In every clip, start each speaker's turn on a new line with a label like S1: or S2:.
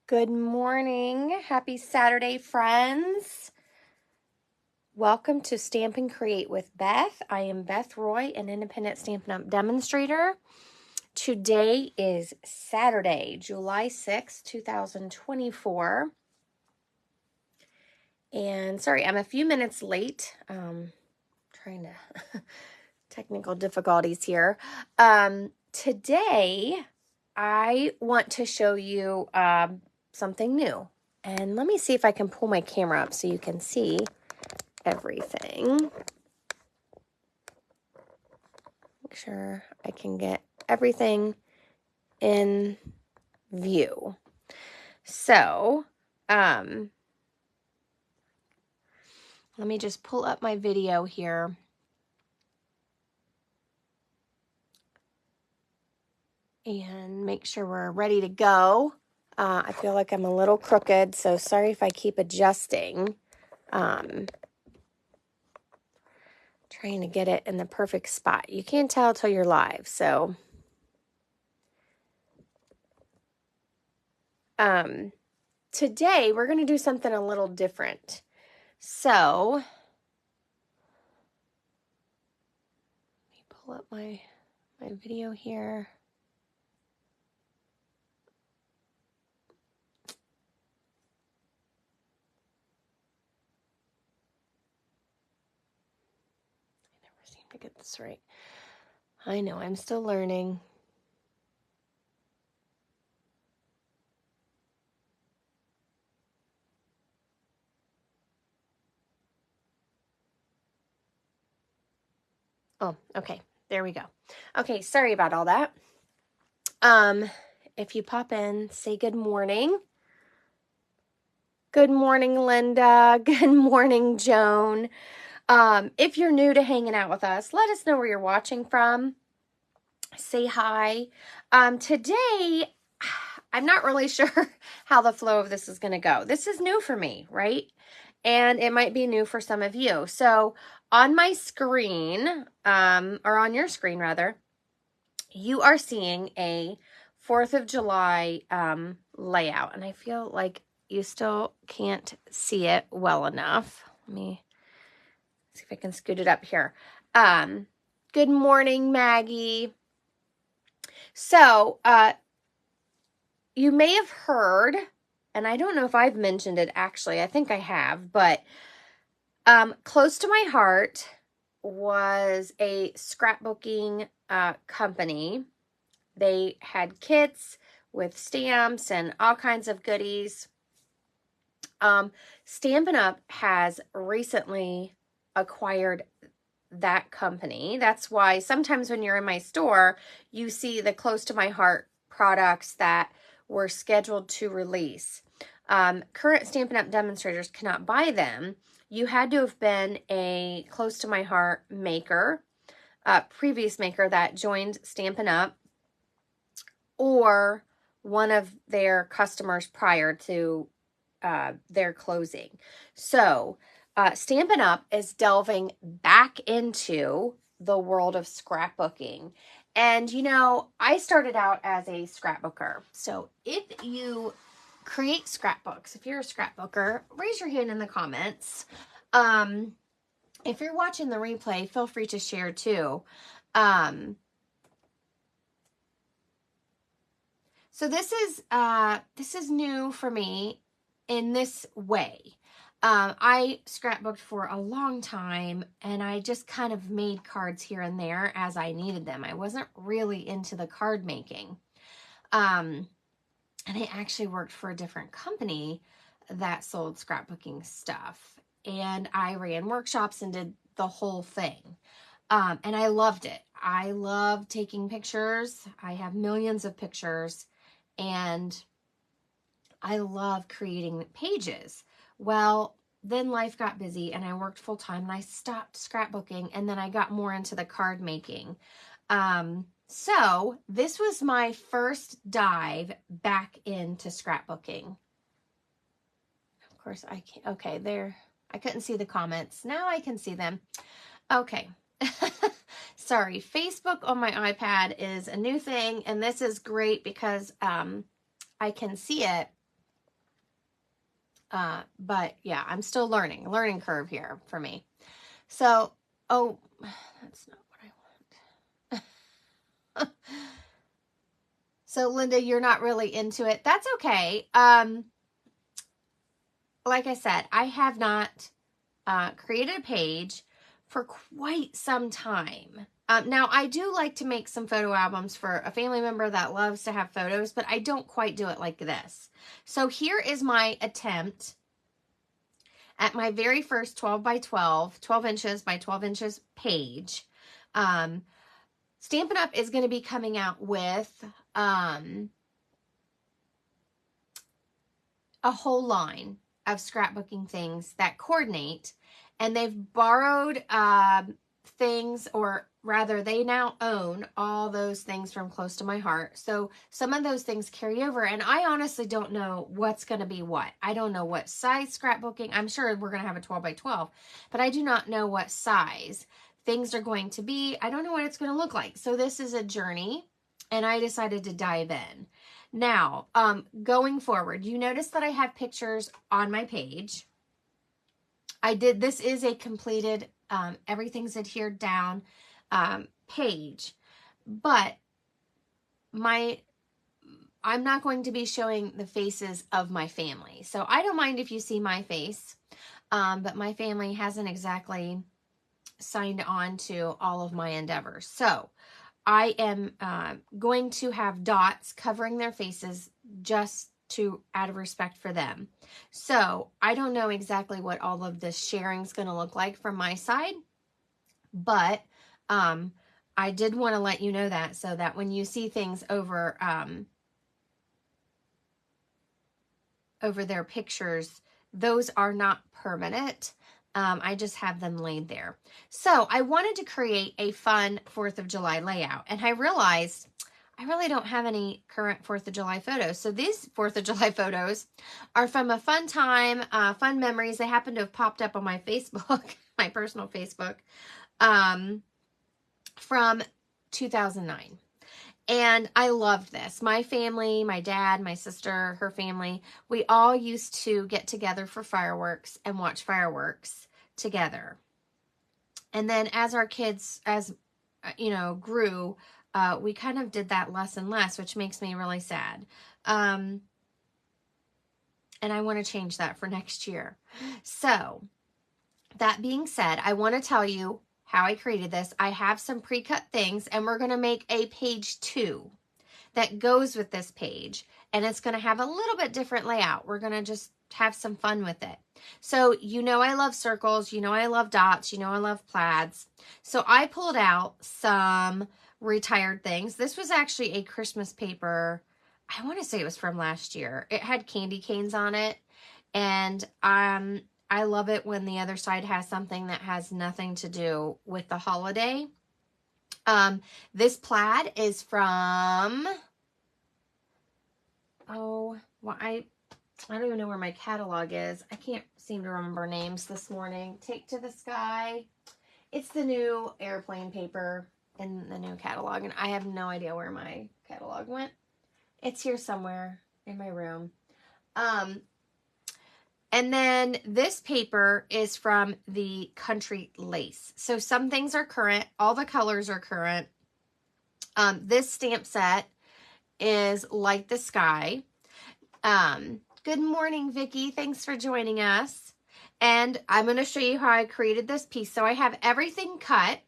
S1: Good morning. Happy Saturday, friends. Welcome to Stamp and Create with Beth. I am Beth Roy, an independent Stampin' Up! Demonstrator. Today is Saturday, July 6, 2024. And sorry, I'm a few minutes late. Trying to technical difficulties here. Today, I want to show you something new. And let me see if I can pull my camera up so you can see everything. Make sure I can get everything in view. So, let me just pull up my video here. And make sure we're ready to go. I feel like I'm a little crooked, so sorry if I keep adjusting. Trying to get it in the perfect spot. You can't tell till you're live, so. Today, we're going to do something a little different. So, let me pull up my video here. To get this right. I know, I'm still learning. Oh, okay. There we go. Okay, sorry about all that. If you pop in, say good morning. Good morning, Linda. Good morning, Joan. If you're new to hanging out with us, let us know where you're watching from. Say hi. Today, I'm not really sure how the flow of this is going to go. This is new for me, right? And it might be new for some of you. So on my screen, or on your screen rather, you are seeing a 4th of July layout. And I feel like you still can't see it well enough. Let me see if I can scoot it up here. Good morning, Maggie. So, you may have heard, and I don't know if I've mentioned it actually, I think I have, but close to my heart was a scrapbooking company. They had kits with stamps and all kinds of goodies. Stampin' Up! Has recently acquired that company. That's why sometimes when you're in my store, you see the close to my heart products that were scheduled to release. Current Stampin' Up! Demonstrators cannot buy them. You had to have been a close to my heart maker, previous maker that joined Stampin' Up! Or one of their customers prior to their closing. So, Stampin' Up! Is delving back into the world of scrapbooking. And, you know, I started out as a scrapbooker. So if you create scrapbooks, if you're a scrapbooker, raise your hand in the comments. If you're watching the replay, feel free to share too. So this is new for me in this way. I scrapbooked for a long time, and I just kind of made cards here and there as I needed them. I wasn't really into the card making. And I actually worked for a different company that sold scrapbooking stuff. And I ran workshops and did the whole thing. And I loved it. I love taking pictures. I have millions of pictures. And I love creating pages. Well, then life got busy and I worked full time and I stopped scrapbooking, and then I got more into the card making. So this was my first dive back into scrapbooking. Of course I can't, okay, there, I couldn't see the comments. Now I can see them. Okay. Sorry, Facebook on my iPad is a new thing, and this is great because I can see it But yeah, I'm still learning curve here for me. So, oh, that's not what I want. So Linda, you're not really into it. That's okay. Like I said, I have not created a page for quite some time. Now, I do like to make some photo albums for a family member that loves to have photos, but I don't quite do it like this. So here is my attempt at my very first 12 by 12 inches by 12 inches page. Stampin' Up! Is going to be coming out with a whole line of scrapbooking things that coordinate, and they've borrowed things, or rather they now own all those things from Close to My Heart. So some of those things carry over, and I honestly don't know what's going to be what. I don't know what size scrapbooking. I'm sure we're going to have a 12 by 12, but I do not know what size things are going to be. I don't know what it's going to look like. So this is a journey, and I decided to dive in. Now, going forward, you notice that I have pictures on my page. This is a completed, everything's adhered down page, but I'm not going to be showing the faces of my family. So I don't mind if you see my face, but my family hasn't exactly signed on to all of my endeavors. So I am going to have dots covering their faces just out of respect for them. So I don't know exactly what all of this sharing is going to look like from my side, but I did want to let you know that, so that when you see things over their pictures, those are not permanent. I just have them laid there. So I wanted to create a fun 4th of July layout, and I realized I really don't have any current 4th of July photos. So these 4th of July photos are from a fun time, fun memories. They happen to have popped up on my Facebook, my personal Facebook, from 2009. And I loved this. My family, my dad, my sister, her family, we all used to get together for fireworks and watch fireworks together. And then as our kids, grew, we kind of did that less and less, which makes me really sad. And I want to change that for next year. So that being said, I want to tell you how I created this. I have some pre-cut things, and we're going to make a page 2 that goes with this page, and it's going to have a little bit different layout. We're going to just have some fun with it. So I love circles, I love dots, I love plaids. So I pulled out some retired things. This was actually a Christmas paper. I want to say it was from last year. It had candy canes on it, and I love it when the other side has something that has nothing to do with the holiday. This plaid is from, I don't even know where my catalog is. I can't seem to remember names this morning. Take to the Sky. It's the new airplane paper in the new catalog, and I have no idea where my catalog went. It's here somewhere in my room. And then this paper is from the Country Lace. So some things are current. All the colors are current. This stamp set is Like the Sky. Good morning, Vicki. Thanks for joining us. And I'm going to show you how I created this piece. So I have everything cut.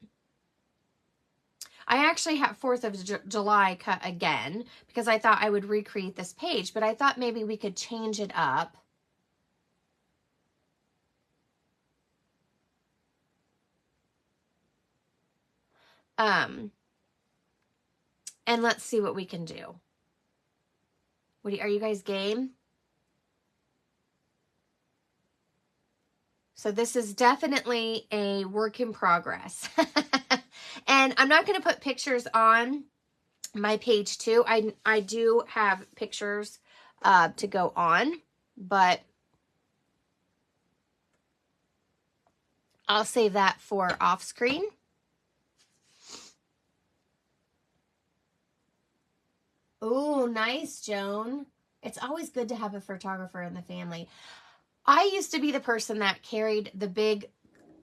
S1: I actually have 4th of July cut again because I thought I would recreate this page, but I thought maybe we could change it up. And let's see what we can do. Are you guys game? So this is definitely a work in progress. And I'm not going to put pictures on my page 2. I do have pictures to go on, but I'll save that for off screen. Oh, nice, Joan. It's always good to have a photographer in the family. I used to be the person that carried the big,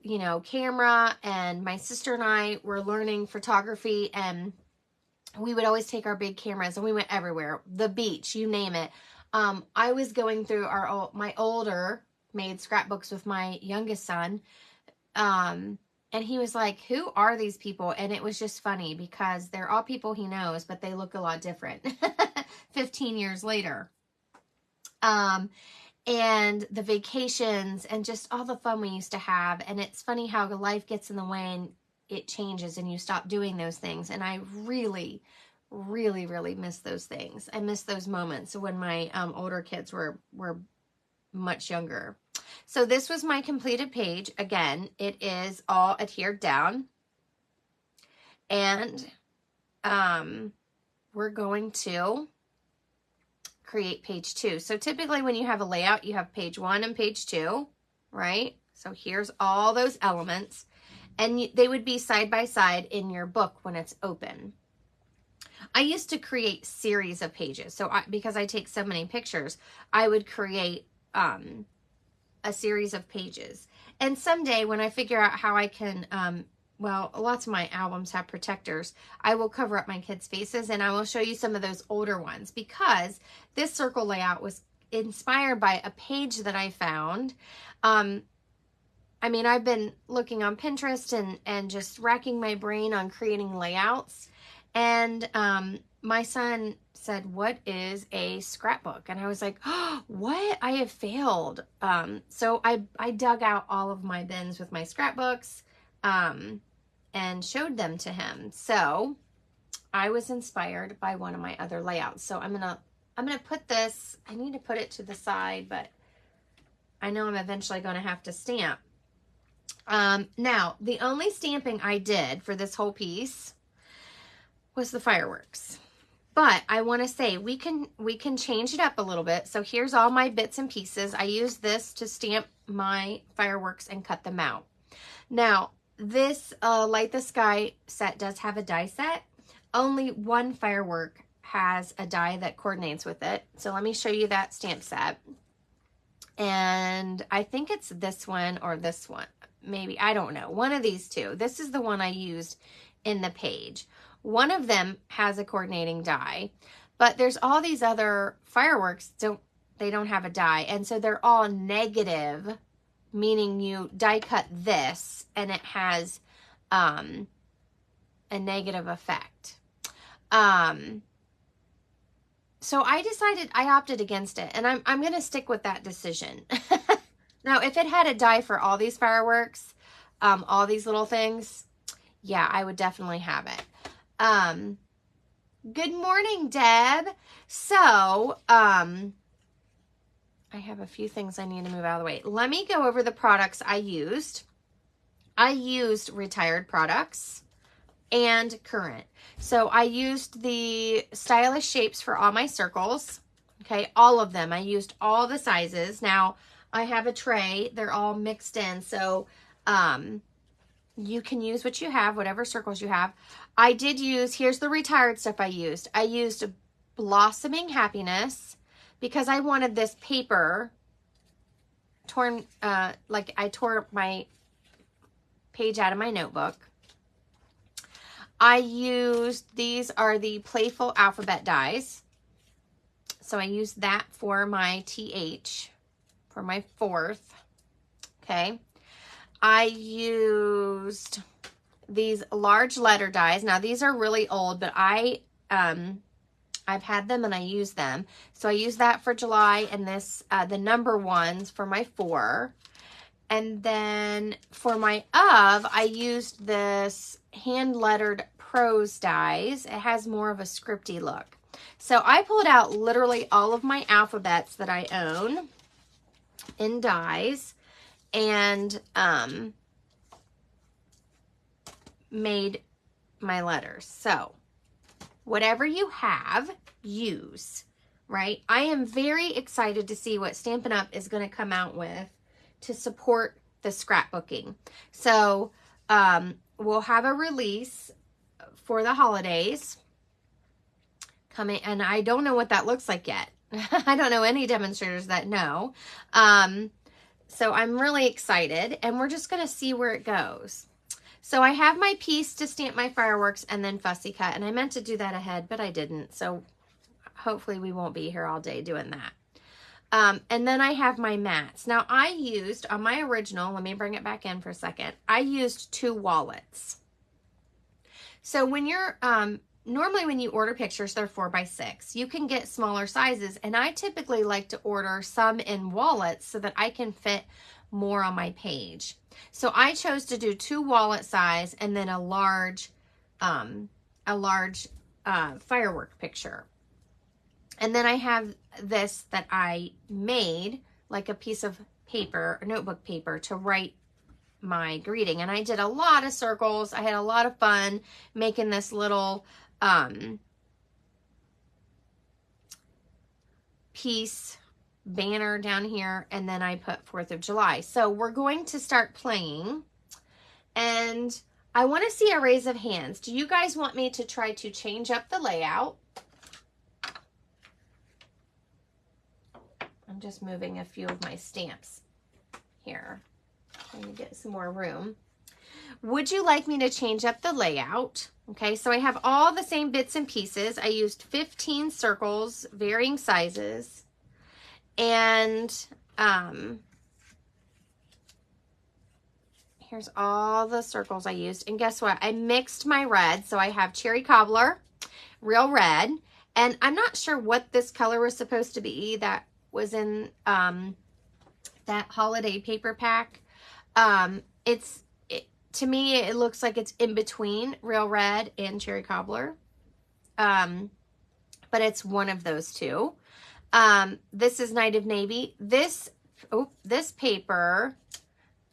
S1: you know, camera, and my sister and I were learning photography, and we would always take our big cameras and we went everywhere, the beach, you name it. I was going through my older made scrapbooks with my youngest son. And he was like, who are these people? And it was just funny because they're all people he knows, but they look a lot different 15 years later. And the vacations and just all the fun we used to have. And it's funny how life gets in the way and it changes and you stop doing those things. And I really, really, really miss those things. I miss those moments when my older kids were much younger. So this was my completed page. Again, it is all adhered down. And we're going to create page 2. So typically when you have a layout, you have page 1 and page 2, right? So here's all those elements. And they would be side by side in your book when it's open. I used to create series of pages. So because I take so many pictures, I would create a series of pages. And someday when I figure out how I can, well, lots of my albums have protectors, I will cover up my kids' faces and I will show you some of those older ones, because this circle layout was inspired by a page that I found. I mean, I've been looking on Pinterest and just racking my brain on creating layouts. And my son said, what is a scrapbook? And I was like, oh, what? I have failed. So I dug out all of my bins with my scrapbooks and showed them to him. So I was inspired by one of my other layouts. So I'm gonna put this, I need to put it to the side, but I know I'm eventually going to have to stamp. Now, the only stamping I did for this whole piece was the fireworks. But I want to say we can change it up a little bit. So here's all my bits and pieces. I use this to stamp my fireworks and cut them out. Now, this Light the Sky set does have a die set. Only one firework has a die that coordinates with it. So let me show you that stamp set. And I think it's this one or this one. Maybe, I don't know. One of these two. This is the one I used in the page. One of them has a coordinating die, but there's all these other fireworks, they don't have a die. And so they're all negative, meaning you die cut this and it has a negative effect. So I opted against it, and I'm going to stick with that decision. Now, if it had a die for all these fireworks, all these little things, yeah, I would definitely have it. Good morning, Deb. So, I have a few things I need to move out of the way. Let me go over the products I used. I used retired products and current. So I used the stylish shapes for all my circles. Okay, all of them. I used all the sizes. Now, I have a tray. They're all mixed in. So, you can use what you have, whatever circles you have. I did use, here's the retired stuff I used. I used Blossoming Happiness because I wanted this paper torn, like I tore my page out of my notebook. I used, these are the Playful Alphabet dies. So I used that for my TH, for my 4th. Okay. I used these large letter dies. Now these are really old, but I've had them and I use them. So I use that for July, and this, the number ones for my 4. And then for my of, I used this hand lettered prose dies. It has more of a scripty look. So I pulled out literally all of my alphabets that I own in dies and made my letters. So whatever you have, use, right? I am very excited to see what Stampin' Up! Is going to come out with to support the scrapbooking. So we'll have a release for the holidays coming, and I don't know what that looks like yet. I don't know any demonstrators that know. So I'm really excited, and we're just going to see where it goes. So I have my piece to stamp my fireworks and then fussy cut, and I meant to do that ahead, but I didn't. So hopefully we won't be here all day doing that. And then I have my mats. Now I used, on my original, let me bring it back in for a second, I used 2 wallets. So when you're, normally when you order pictures, they're 4x6. You can get smaller sizes, and I typically like to order some in wallets so that I can fit more on my page. So I chose to do 2 wallet size and then a large firework picture. And then I have this that I made, like a piece of paper, or notebook paper, to write my greeting. And I did a lot of circles. I had a lot of fun making this little piece banner down here. And then I put 4th of July. So we're going to start playing. And I want to see a raise of hands. Do you guys want me to try to change up the layout? I'm just moving a few of my stamps here. Trying to get some more room. Would you like me to change up the layout? Okay, so I have all the same bits and pieces. I used 15 circles, varying sizes. And here's all the circles I used. And guess what? I mixed my red. So I have cherry cobbler, real red. And I'm not sure what this color was supposed to be. That was in that holiday paper pack. To me, it looks like it's in between real red and cherry cobbler. But it's one of those two. This is Night of Navy. This paper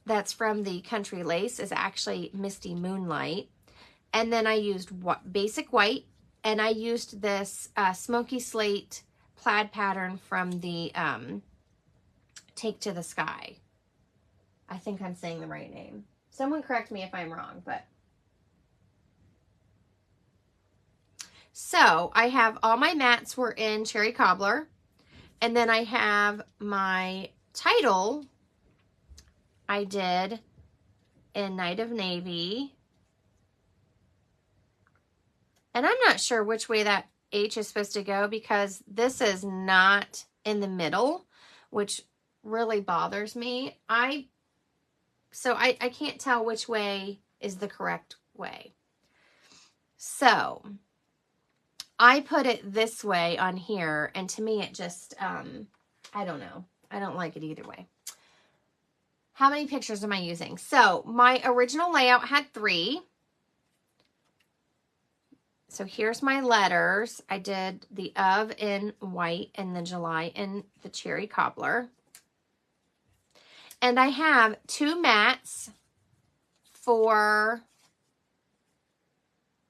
S1: that's from the Country Lace is actually Misty Moonlight. And then I used basic white, and I used this smoky slate plaid pattern from the Take to the Sky. I think I'm saying the right name. Someone correct me if I'm wrong, but. So I have all my mats were in cherry cobbler, and then I have my title I did in Night of Navy. And I'm not sure which way that H is supposed to go because this is not in the middle, which really bothers me. So I can't tell which way is the correct way. So I put it this way on here, and to me it just, I don't know. I don't like it either way. How many pictures am I using? So my original layout had 3. So here's my letters. I did the of in white and the July in the cherry cobbler. And I have 2 mats for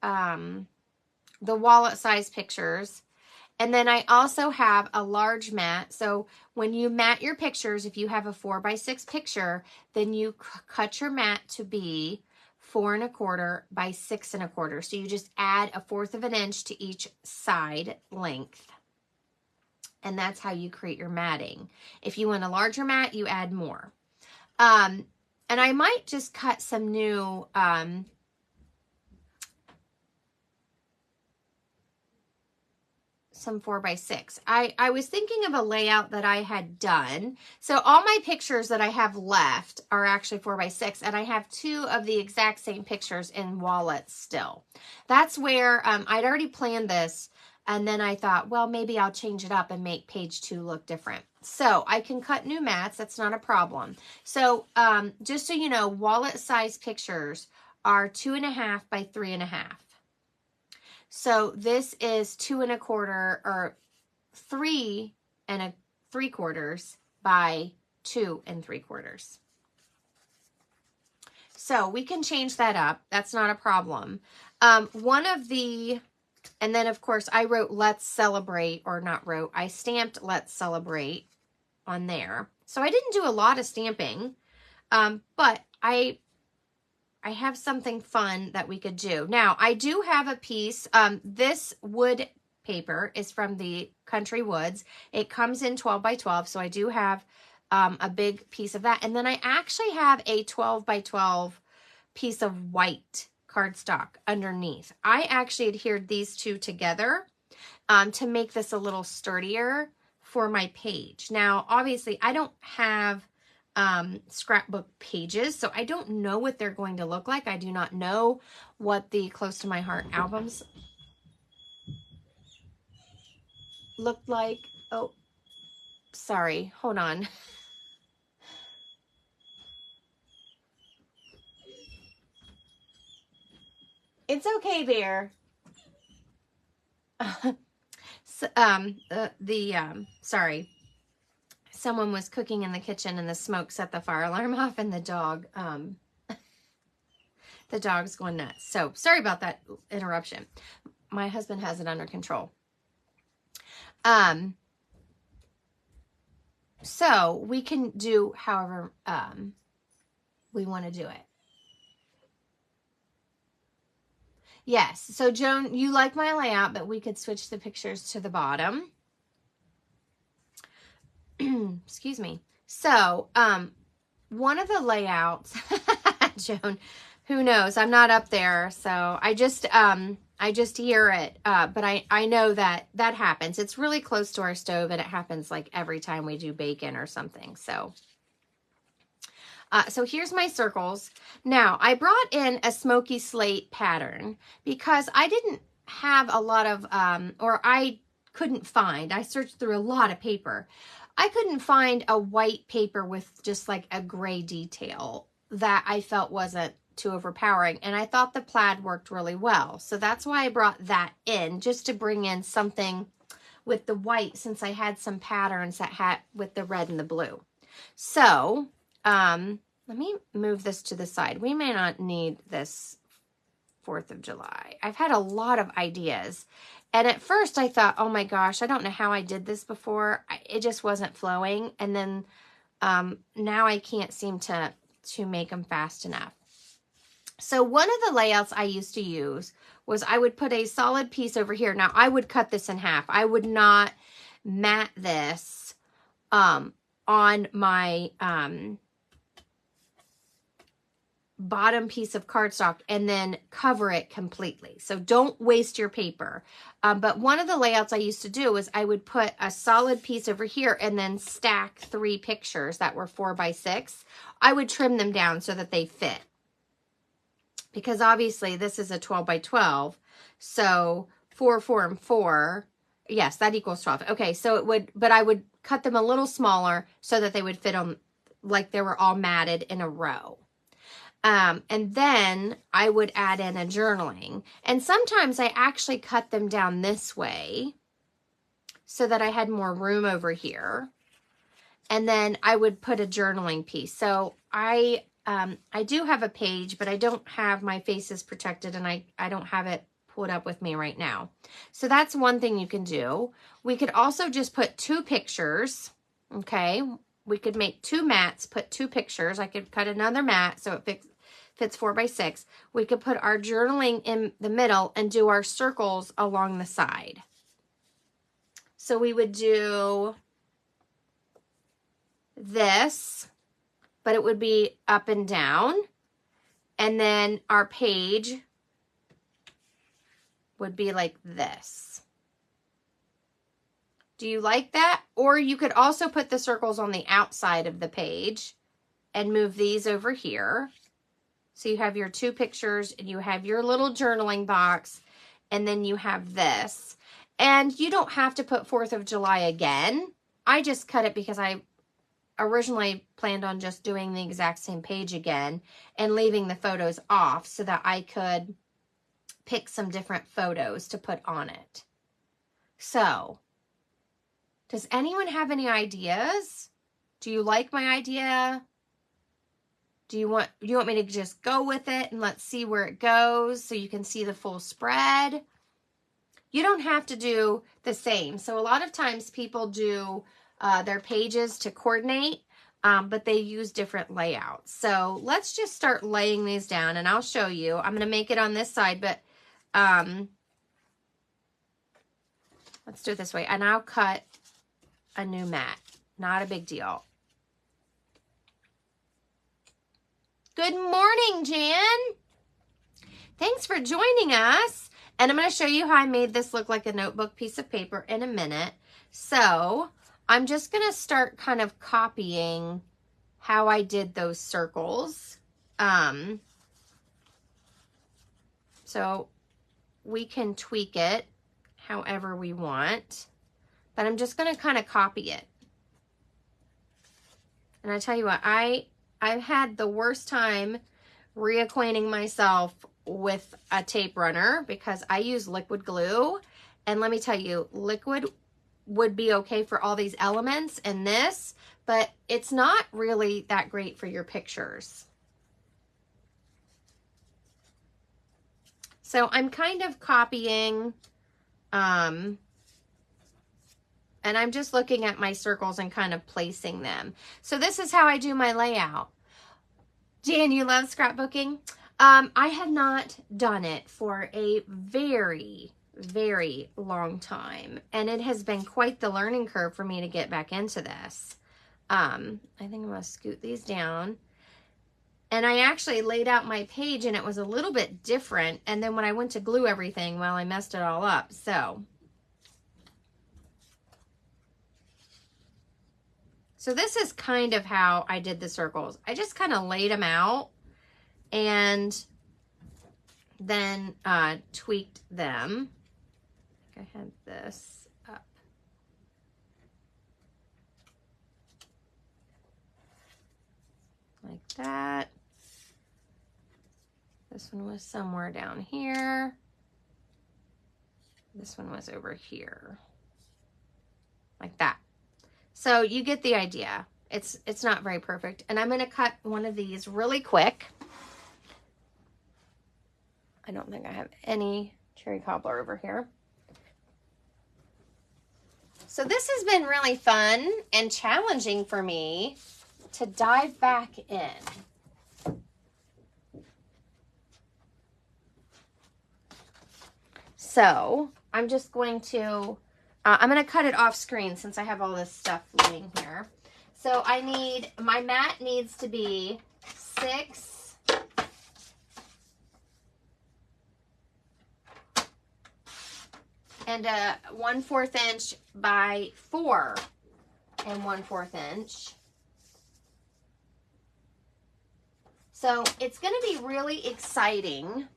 S1: the wallet size pictures. And then I also have a large mat. So when you mat your pictures, if you have a 4x6 picture, then you cut your mat to be 4 1/4 by 6 1/4. So you just add 1/4 of an inch to each side length. And that's how you create your matting. If you want a larger mat, you add more. And I might just cut some new some 4x6. I was thinking of a layout that I had done. So all my pictures that I have left are actually 4x6, and I have 2 of the exact same pictures in wallets still. That's where I'd already planned this, and then I thought, well, maybe I'll change it up and make page 2 look different. So I can cut new mats. That's not a problem. So just so you know, wallet size pictures are 2 1/2 by 3 1/2. So this is 2 1/4 or 3 3/4 by 2 3/4. So we can change that up. That's not a problem. And then of course I wrote Let's Celebrate, or not wrote, I stamped Let's Celebrate on there. So I didn't do a lot of stamping, but I have something fun that we could do. Now, I do have a piece. This wood paper is from the Country Woods. It comes in 12 by 12, so I do have a big piece of that. And then I actually have a 12 by 12 piece of white cardstock underneath. I actually adhered these two together to make this a little sturdier for my page. Now, obviously, I don't have scrapbook pages, so I don't know what they're going to look like. I do not know what the Close to My Heart albums looked like. Oh, sorry. Hold on. It's okay, Bear. So, sorry. Someone was cooking in the kitchen and the smoke set the fire alarm off, and the dog's going nuts. So sorry about that interruption. My husband has it under control. So we can do however we want to do it. Yes. So Joan, you like my layout, but we could switch the pictures to the bottom. Excuse me. So, one of the layouts, Joan, who knows? I'm not up there, so I just hear it. But I know that happens. It's really close to our stove, and it happens like every time we do bacon or something. So, so here's my circles. Now, I brought in a smoky slate pattern because I didn't have a lot of, or I couldn't find, I searched through a lot of paper. I couldn't find a white paper with just like a gray detail that I felt wasn't too overpowering. And I thought the plaid worked really well. So that's why I brought that in, just to bring in something with the white, since I had some patterns that had with the red and the blue. So, let me move this to the side. We may not need this 4th of July. I've had a lot of ideas. And at first I thought, oh my gosh, I don't know how I did this before. It just wasn't flowing. And then now I can't seem to make them fast enough. So one of the layouts I used to use was I would put a solid piece over here. Now I would cut this in half. I would not mat this on my bottom piece of cardstock and then cover it completely. So don't waste your paper. But one of the layouts I used to do was I would put a solid piece over here and then stack 3 pictures that were 4 by 6. I would trim them down so that they fit. Because obviously this is a 12 by 12. So 4, 4, and 4. Yes, that equals 12. Okay, so it would, but I would cut them a little smaller so that they would fit on like they were all matted in a row. And then I would add in a journaling. And sometimes I actually cut them down this way so that I had more room over here. And then I would put a journaling piece. So I do have a page, but I don't have my faces protected, and I don't have it pulled up with me right now. So that's one thing you can do. We could also just put 2 pictures, okay? We could make 2 mats, put 2 pictures. I could cut another mat so it fits 4 by 6. We could put our journaling in the middle and do our circles along the side. So we would do this, but it would be up and down. And then our page would be like this. Do you like that? Or you could also put the circles on the outside of the page and move these over here. So you have your 2 pictures and you have your little journaling box, and then you have this. And you don't have to put 4th of July again. I just cut it because I originally planned on just doing the exact same page again and leaving the photos off so that I could pick some different photos to put on it. So, does anyone have any ideas? Do you like my idea? Do you want me to just go with it and let's see where it goes so you can see the full spread? You don't have to do the same. So a lot of times people do their pages to coordinate, but they use different layouts. So let's just start laying these down, and I'll show you. I'm going to make it on this side, but let's do it this way. And I'll cut a new mat. Not a big deal. Good morning, Jan. Thanks for joining us. And I'm going to show you how I made this look like a notebook piece of paper in a minute. So I'm just going to start kind of copying how I did those circles. So we can tweak it however we want, but I'm just going to kind of copy it. And I tell you what, I've had the worst time reacquainting myself with a tape runner because I use liquid glue. And let me tell you, liquid would be okay for all these elements and this, but it's not really that great for your pictures. So I'm kind of copying, and I'm just looking at my circles and kind of placing them. So this is how I do my layout. Jan, you love scrapbooking? I have not done it for a very, very long time, and it has been quite the learning curve for me to get back into this. I think I'm going to scoot these down. And I actually laid out my page and it was a little bit different. And then when I went to glue everything, well, I messed it all up. So this is kind of how I did the circles. I just kind of laid them out and then tweaked them. I think I had this up. Like that. This one was somewhere down here. This one was over here. Like that. So you get the idea. It's not very perfect. And I'm going to cut one of these really quick. I don't think I have any cherry cobbler over here. So this has been really fun and challenging for me to dive back in. So I'm just going to, I'm going to cut it off screen since I have all this stuff laying here. So I need, my mat needs to be 6 and 1/4 inch by 4 1/4 inch. So it's going to be really exciting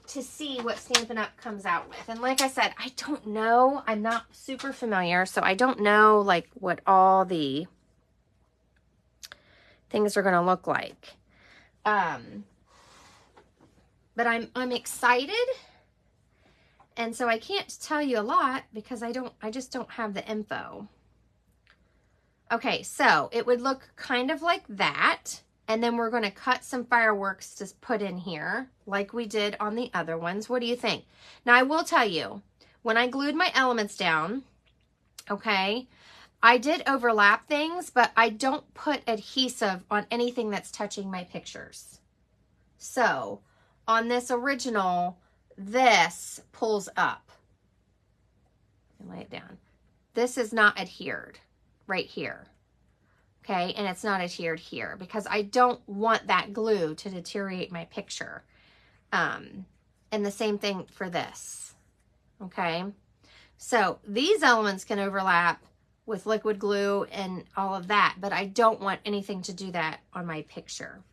S1: to see what Stampin' Up! Comes out with. And like I said, I don't know. I'm not super familiar, so I don't know like what all the things are going to look like. But I'm excited. And so I can't tell you a lot because I just don't have the info. Okay, so it would look kind of like that. And then we're going to cut some fireworks to put in here like we did on the other ones. What do you think? Now, I will tell you, when I glued my elements down, okay, I did overlap things, but I don't put adhesive on anything that's touching my pictures. So on this original, this pulls up. Lay it down. This is not adhered right here. Okay, and it's not adhered here because I don't want that glue to deteriorate my picture. And the same thing for this. Okay, so these elements can overlap with liquid glue and all of that, but I don't want anything to do that on my picture.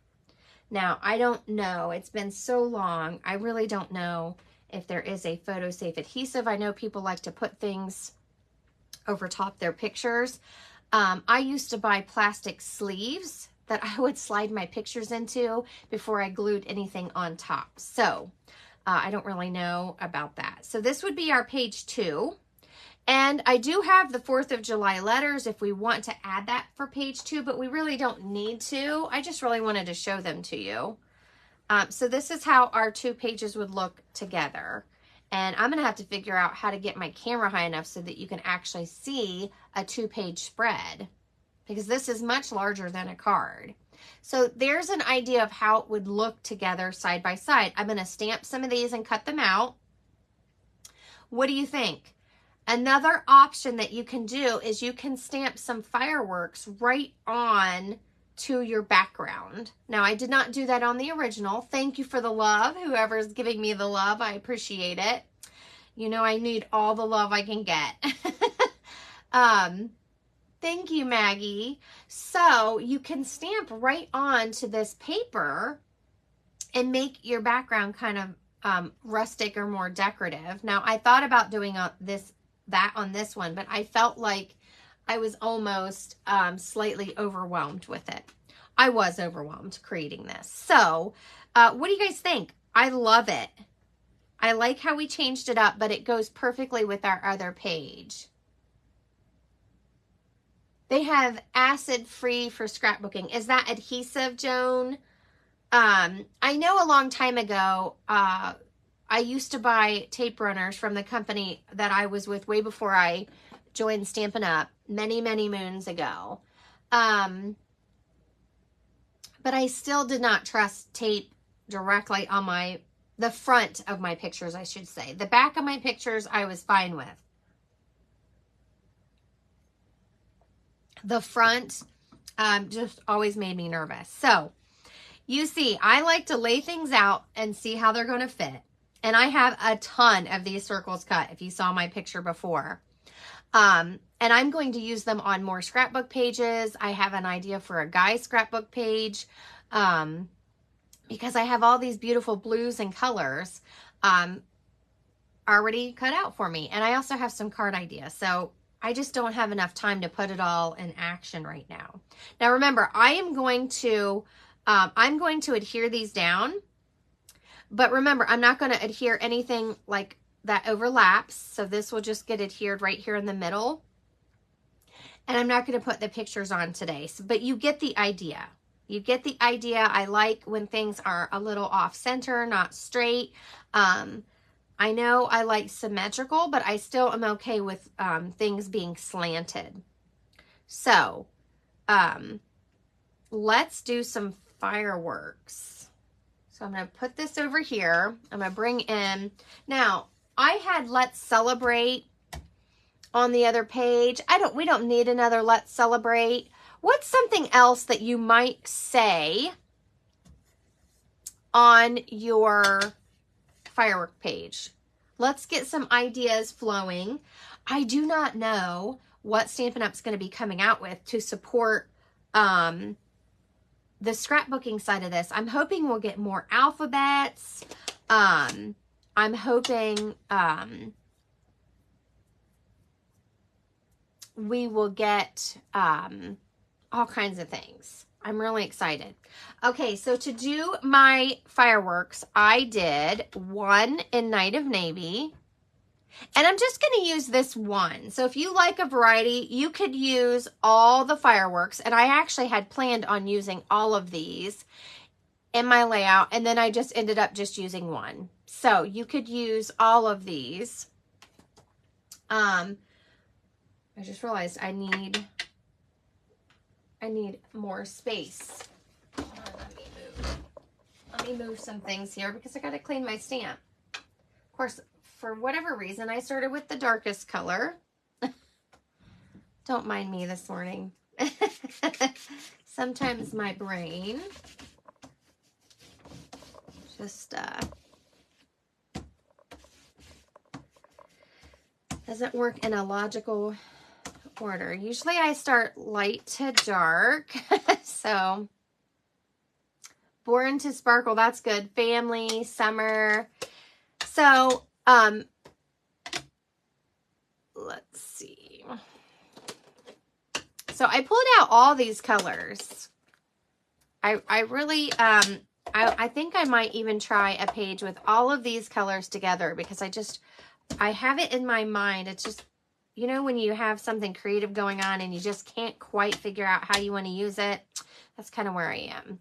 S1: Now, I don't know. It's been so long. I really don't know if there is a photo safe adhesive. I know people like to put things over top their pictures. I used to buy plastic sleeves that I would slide my pictures into before I glued anything on top. So I don't really know about that. So this would be our page 2. And I do have the 4th of July letters if we want to add that for page 2, but we really don't need to. I just really wanted to show them to you. So this is how our 2 pages would look together. And I'm going to have to figure out how to get my camera high enough so that you can actually see a 2-page spread, because this is much larger than a card. So there's an idea of how it would look together side by side. I'm going to stamp some of these and cut them out. What do you think? Another option that you can do is you can stamp some fireworks right on to your background. Now, I did not do that on the original. Thank you for the love. Whoever's giving me the love, I appreciate it. You know, I need all the love I can get. Thank you, Maggie. So you can stamp right onto this paper and make your background kind of rustic or more decorative. Now, I thought about doing that on this one, but I felt like I was almost slightly overwhelmed with it. I was overwhelmed creating this. So what do you guys think? I love it. I like how we changed it up, but it goes perfectly with our other page. They have acid-free for scrapbooking. Is that adhesive, Joan? I know a long time ago, I used to buy tape runners from the company that I was with way before I joined Stampin' Up! Many, many moons ago. But I still did not trust tape directly on the front of my pictures, I should say. The back of my pictures, I was fine with. The front just always made me nervous. So, you see, I like to lay things out and see how they're going to fit. And I have a ton of these circles cut, if you saw my picture before. And I'm going to use them on more scrapbook pages. I have an idea for a guy scrapbook page because I have all these beautiful blues and colors already cut out for me. And I also have some card ideas. So I just don't have enough time to put it all in action right now. Now remember, I'm going to adhere these down, but remember, I'm not going to adhere anything like that overlaps. So this will just get adhered right here in the middle. And I'm not going to put the pictures on today, but you get the idea. You get the idea. I like when things are a little off center, not straight. I know I like symmetrical, but I still am okay with things being slanted. So, let's do some fireworks. So I'm going to put this over here. I'm going to bring in, now I had Let's Celebrate on the other page. We don't need another Let's Celebrate. What's something else that you might say on your firework page? Let's get some ideas flowing. I do not know what Stampin' Up's going to be coming out with to support the scrapbooking side of this. I'm hoping we'll get more alphabets. I'm hoping we will get all kinds of things. I'm really excited. Okay, so to do my fireworks, I did one in Night of Navy. And I'm just going to use this one. So if you like a variety, you could use all the fireworks. And I actually had planned on using all of these in my layout. And then I just ended up just using one. So you could use all of these. I just realized I need more space. Hold on, let me move some things here because I got to clean my stamp. Of course, for whatever reason, I started with the darkest color. Don't mind me this morning. Sometimes my brain just doesn't work in a logical order. Usually I start light to dark. So Born to Sparkle, that's good. Family, summer. So let's see. So I pulled out all these colors. I really I think I might even try a page with all of these colors together because I have it in my mind. It's just, you know, when you have something creative going on and you just can't quite figure out how you want to use it. That's kind of where I am.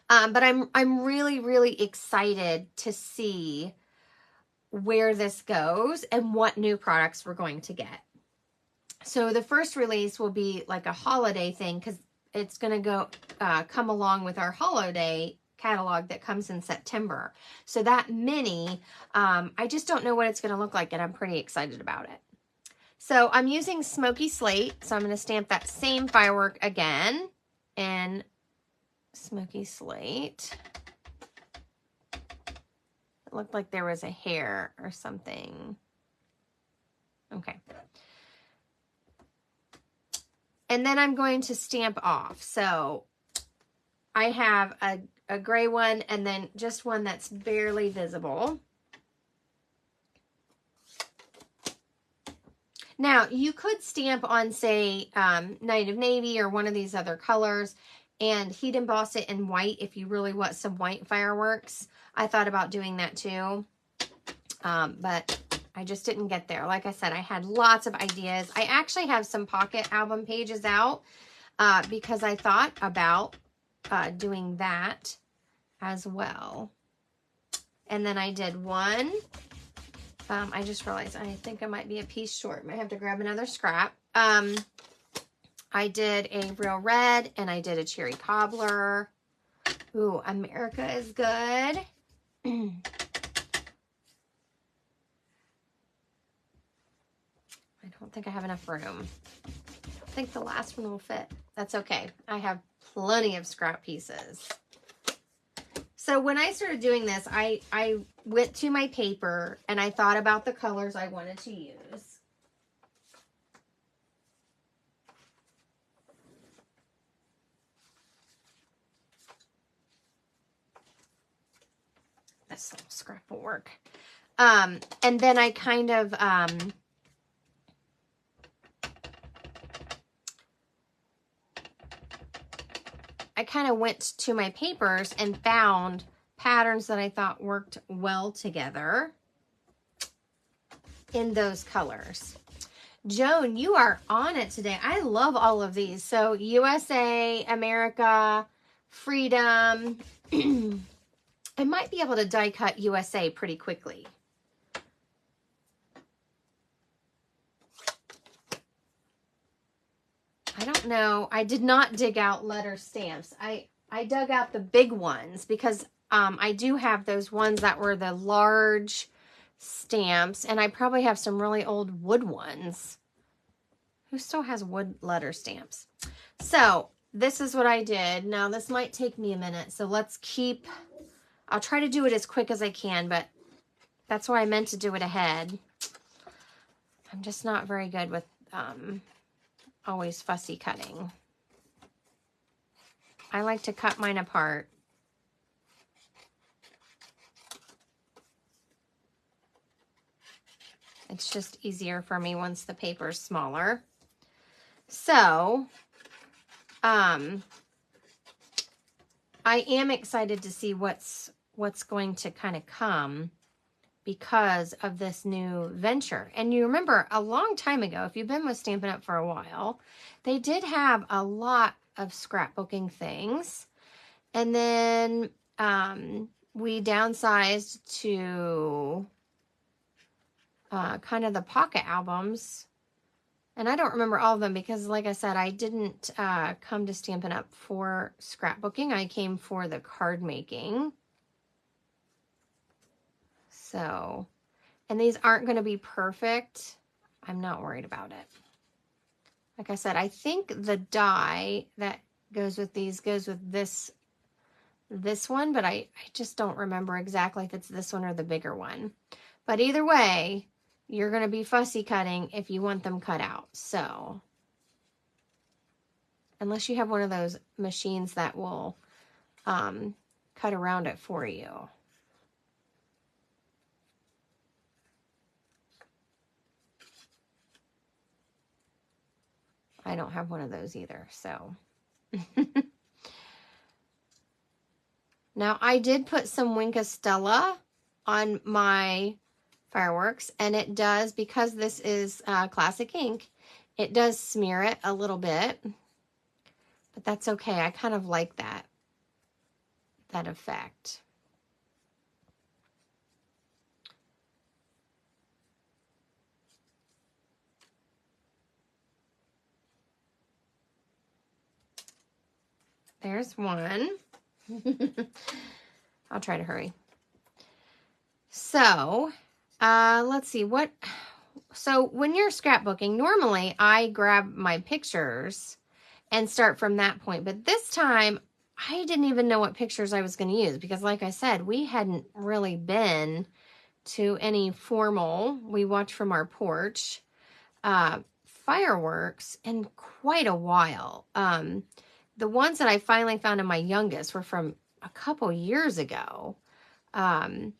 S1: But I'm really, really excited to see where this goes and what new products we're going to get. So the first release will be like a holiday thing because it's going to come along with our holiday catalog that comes in September. So that mini, I just don't know what it's going to look like, and I'm pretty excited about it. So I'm using Smoky Slate, so I'm going to stamp that same firework again. in Smoky Slate. It looked like there was a hair or something. Okay. And then I'm going to stamp off. So I have a gray one and then just one that's barely visible. Now, you could stamp on, say, Night of Navy or one of these other colors and heat emboss it in white if you really want some white fireworks. I thought about doing that too, but I just didn't get there. Like I said, I had lots of ideas. I actually have some pocket album pages out because I thought about doing that as well. And then I did one. I just realized I think I might be a piece short. Might have to grab another scrap. I did a real red and I did a cherry cobbler. Ooh, America is good. I don't think I have enough room. I think the last one will fit. That's okay. I have plenty of scrap pieces. So when I started doing this, I went to my paper and I thought about the colors I wanted to use. This little scrap will work. And then I kind of, went to my papers and found patterns that I thought worked well together in those colors. Joan, you are on it today. I love all of these. So USA, America, Freedom. I might be able to die cut USA pretty quickly. I don't know. I did not dig out letter stamps. I dug out the big ones because I do have those ones that were the large stamps, and I probably have some really old wood ones. Who still has wood letter stamps? So this is what I did. Now this might take me a minute, so I'll try to do it as quick as I can, but that's why I meant to do it ahead. I'm just not very good with always fussy cutting. I like to cut mine apart. It's just easier for me once the paper's smaller. So, I am excited to see what's going to kind of come because of this new venture. And you remember a long time ago, if you've been with Stampin' Up! For a while, they did have a lot of scrapbooking things. And then we downsized to kind of the pocket albums. And I don't remember all of them because, like I said, I didn't come to Stampin' Up! For scrapbooking. I came for the card making. So, and these aren't going to be perfect. I'm not worried about it. Like I said, I think the die that goes with these goes with this one, but I just don't remember exactly if it's this one or the bigger one. But either way, you're going to be fussy cutting if you want them cut out. So, unless you have one of those machines that will cut around it for you. I don't have one of those either, so. Now, I did put some Wink Stella on my fireworks, and it does, because this is classic ink, it does smear it a little bit, but that's okay. I kind of like that effect. There's one. I'll try to hurry. So, let's see so when you're scrapbooking, normally I grab my pictures and start from that point. But this time, I didn't even know what pictures I was going to use because, like I said, we hadn't really been to any formal, we watch from our porch, fireworks in quite a while. The ones that I finally found in my youngest were from a couple years ago. And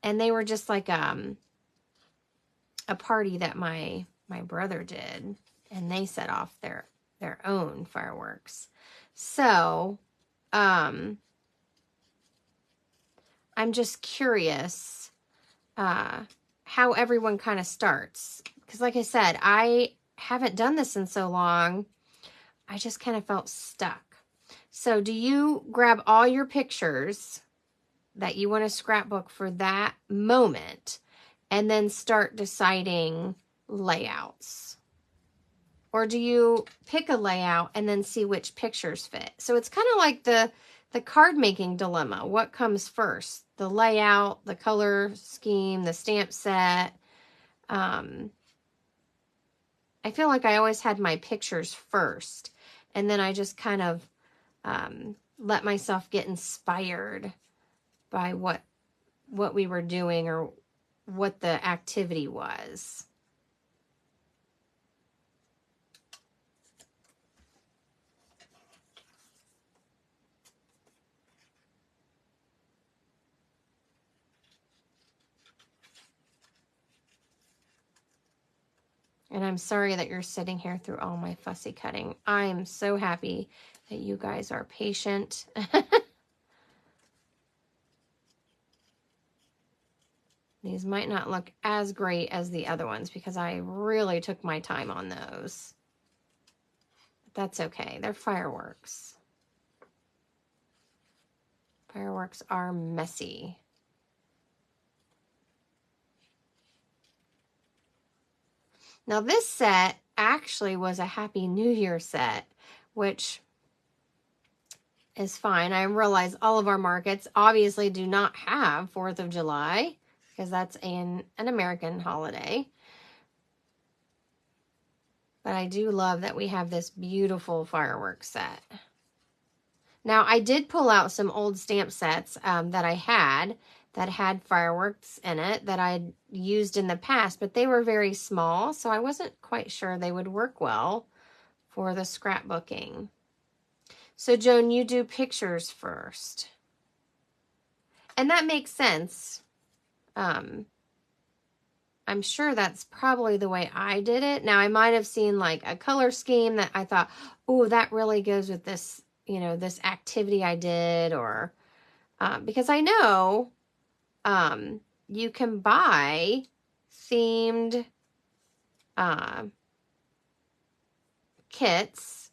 S1: they were just like a party that my brother did, and they set off their own fireworks. So, I'm just curious how everyone kind of starts. Because like I said, I haven't done this in so long. I just kind of felt stuck. So do you grab all your pictures that you want to scrapbook for that moment and then start deciding layouts? Or do you pick a layout and then see which pictures fit? So it's kind of like the card making dilemma. What comes first? The layout, the color scheme, the stamp set. I feel like I always had my pictures first, and then I just kind of let myself get inspired by what we were doing or what the activity was. And I'm sorry that you're sitting here through all my fussy cutting. I'm so happy that you guys are patient. These might not look as great as the other ones because I really took my time on those. But that's okay. They're fireworks. Fireworks are messy. Now this set actually was a Happy New Year set, which is fine. I realize all of our markets obviously do not have 4th of July because that's an American holiday. But I do love that we have this beautiful fireworks set. Now, I did pull out some old stamp sets that I had that had fireworks in it that I'd used in the past, but they were very small, so I wasn't quite sure they would work well for the scrapbooking. So, Joan, you do pictures first. And that makes sense. I'm sure that's probably the way I did it. Now, I might have seen like a color scheme that I thought, oh, that really goes with this, you know, this activity I did, or because I know you can buy themed kits,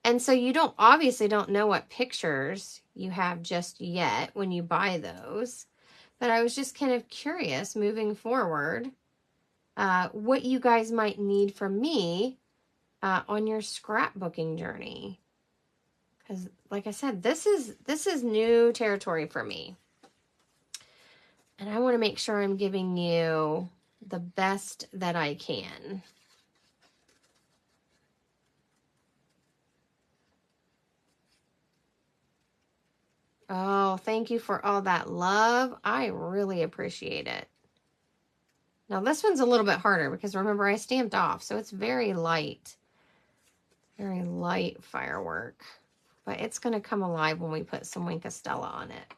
S1: and so you obviously don't know what pictures you have just yet when you buy those. But I was just kind of curious moving forward what you guys might need from me on your scrapbooking journey. Because like I said, this is new territory for me. And I want to make sure I'm giving you the best that I can. Oh, thank you for all that love. I really appreciate it. Now this one's a little bit harder because remember I stamped off, so it's very light firework. But it's going to come alive when we put some Wink of Stella on it.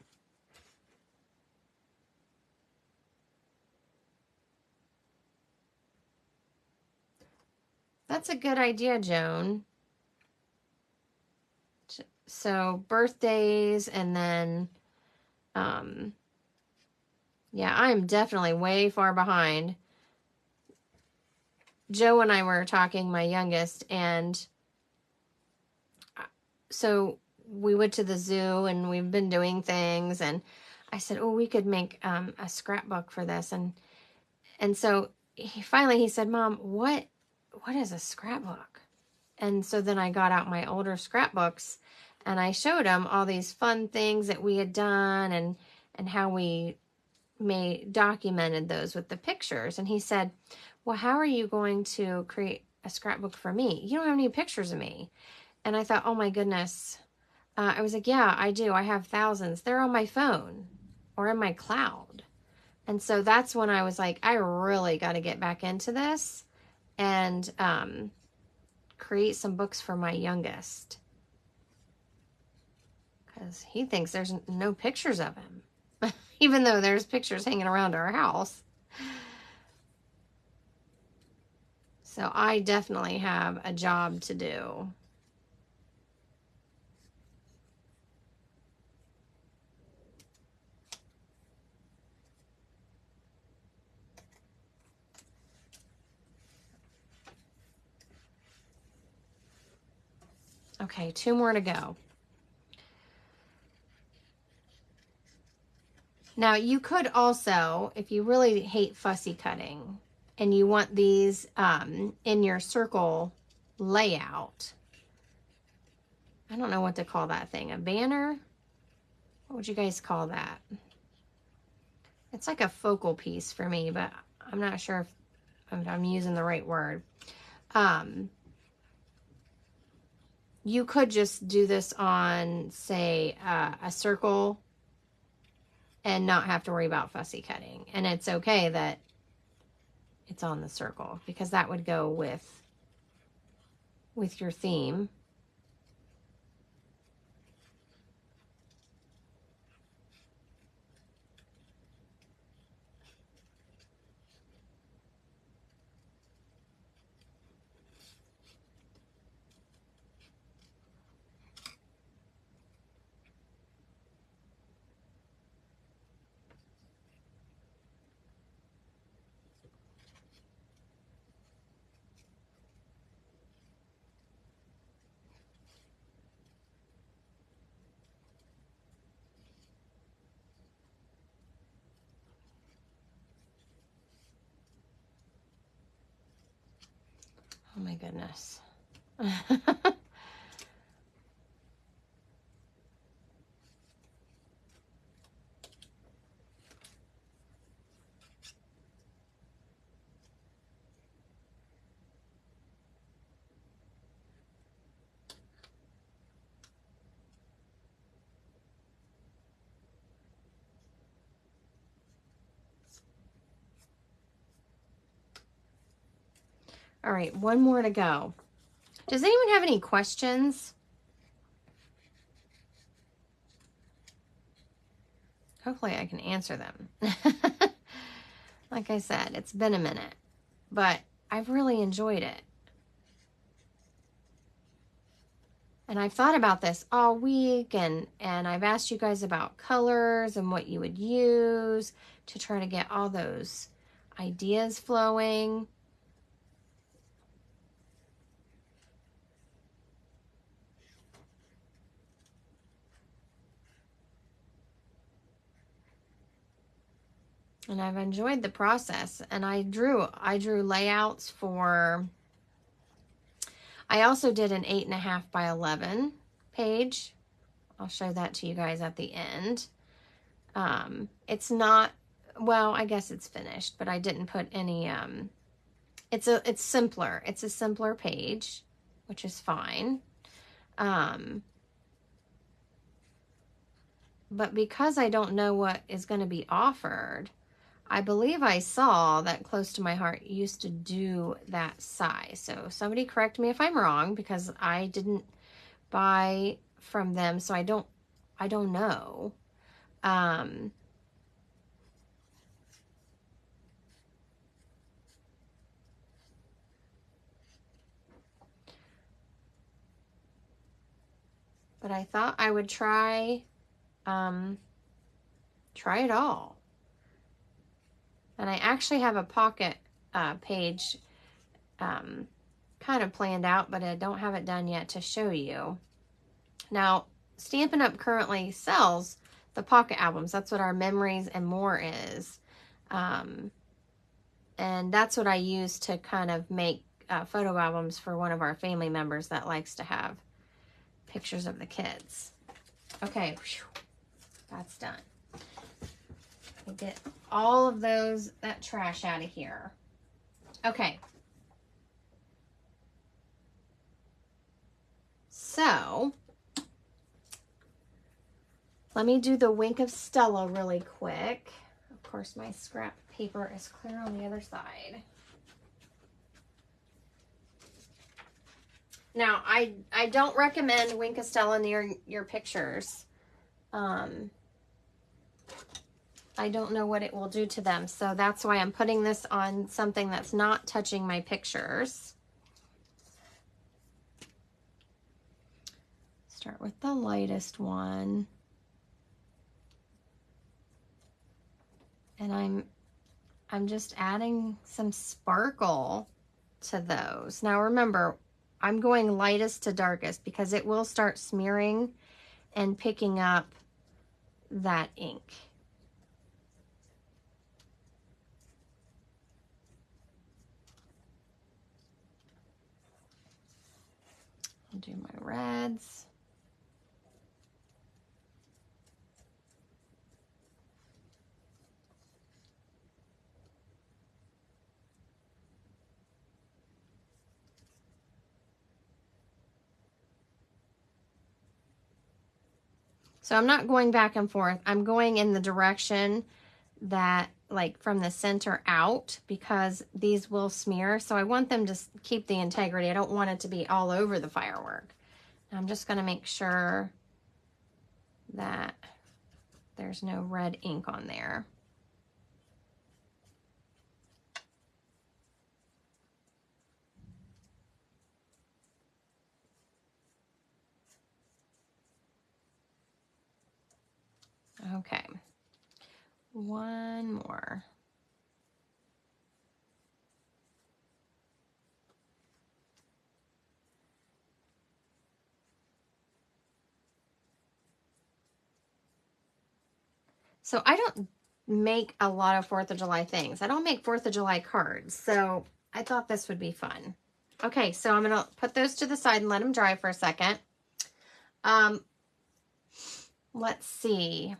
S1: That's a good idea, Joan. So birthdays, and then, yeah, I'm definitely way far behind. Joe and I were talking, my youngest, and so we went to the zoo and we've been doing things, and I said, oh, we could make a scrapbook for this. And so he said, Mom, what is a scrapbook? And so then I got out my older scrapbooks and I showed him all these fun things that we had done and how we documented those with the pictures. And he said, well, how are you going to create a a scrapbook for me. You don't have any pictures of me. And I thought, oh my goodness. I was like, yeah, I do. I have thousands. They're on my phone or in my cloud. And so that's when I was like, I really got to get back into this and create some books for my youngest. Because he thinks there's no pictures of him, even though there's pictures hanging around our house. So I definitely have a job to do. Okay, 2 more to go. Now you could also, if you really hate fussy cutting and you want these in your circle layout, I don't know what to call that thing, a banner? What would you guys call that? It's like a focal piece for me, but I'm not sure if I'm using the right word. You could just do this on, say, a circle and not have to worry about fussy cutting. And it's okay that it's on the circle because that would go with your theme. Oh my goodness. All right, 1 more to go. Does anyone have any questions? Hopefully I can answer them. Like I said, it's been a minute, but I've really enjoyed it. And I've thought about this all week, and I've asked you guys about colors and what you would use to try to get all those ideas flowing. And I've enjoyed the process. And I drew layouts for, I also did an 8.5 by 11 page. I'll show that to you guys at the end. It's not, well, I guess it's finished, but I didn't put any, it's simpler. It's a simpler page, which is fine. But because I don't know what is going to be offered, I believe I saw that Close to My Heart used to do that size. So somebody correct me if I'm wrong, because I didn't buy from them, so I don't know. But I thought I would try it all. And I actually have a pocket page kind of planned out, but I don't have it done yet to show you. Now, Stampin' Up! Currently sells the pocket albums. That's what our Memories and More is. And that's what I use to kind of make photo albums for one of our family members that likes to have pictures of the kids. Okay, whew, that's done. Get all of that trash out of here. Okay. So let me do the Wink of Stella really quick. Of course, my scrap paper is clear on the other side. Now, I don't recommend Wink of Stella near your pictures. I don't know what it will do to them, so that's why I'm putting this on something that's not touching my pictures. Start with the lightest one. And I'm just adding some sparkle to those. Now remember, I'm going lightest to darkest because it will start smearing and picking up that ink. I'll do my reds. So I'm not going back and forth. I'm going in the direction that, like, from the center out, because these will smear. So I want them to keep the integrity. I don't want it to be all over the firework. I'm just going to make sure that there's no red ink on there. Okay, one more. So I don't make a lot of 4th of July things. I don't make 4th of July cards. So I thought this would be fun. Okay, so I'm going to put those to the side and let them dry for a second. Let's see.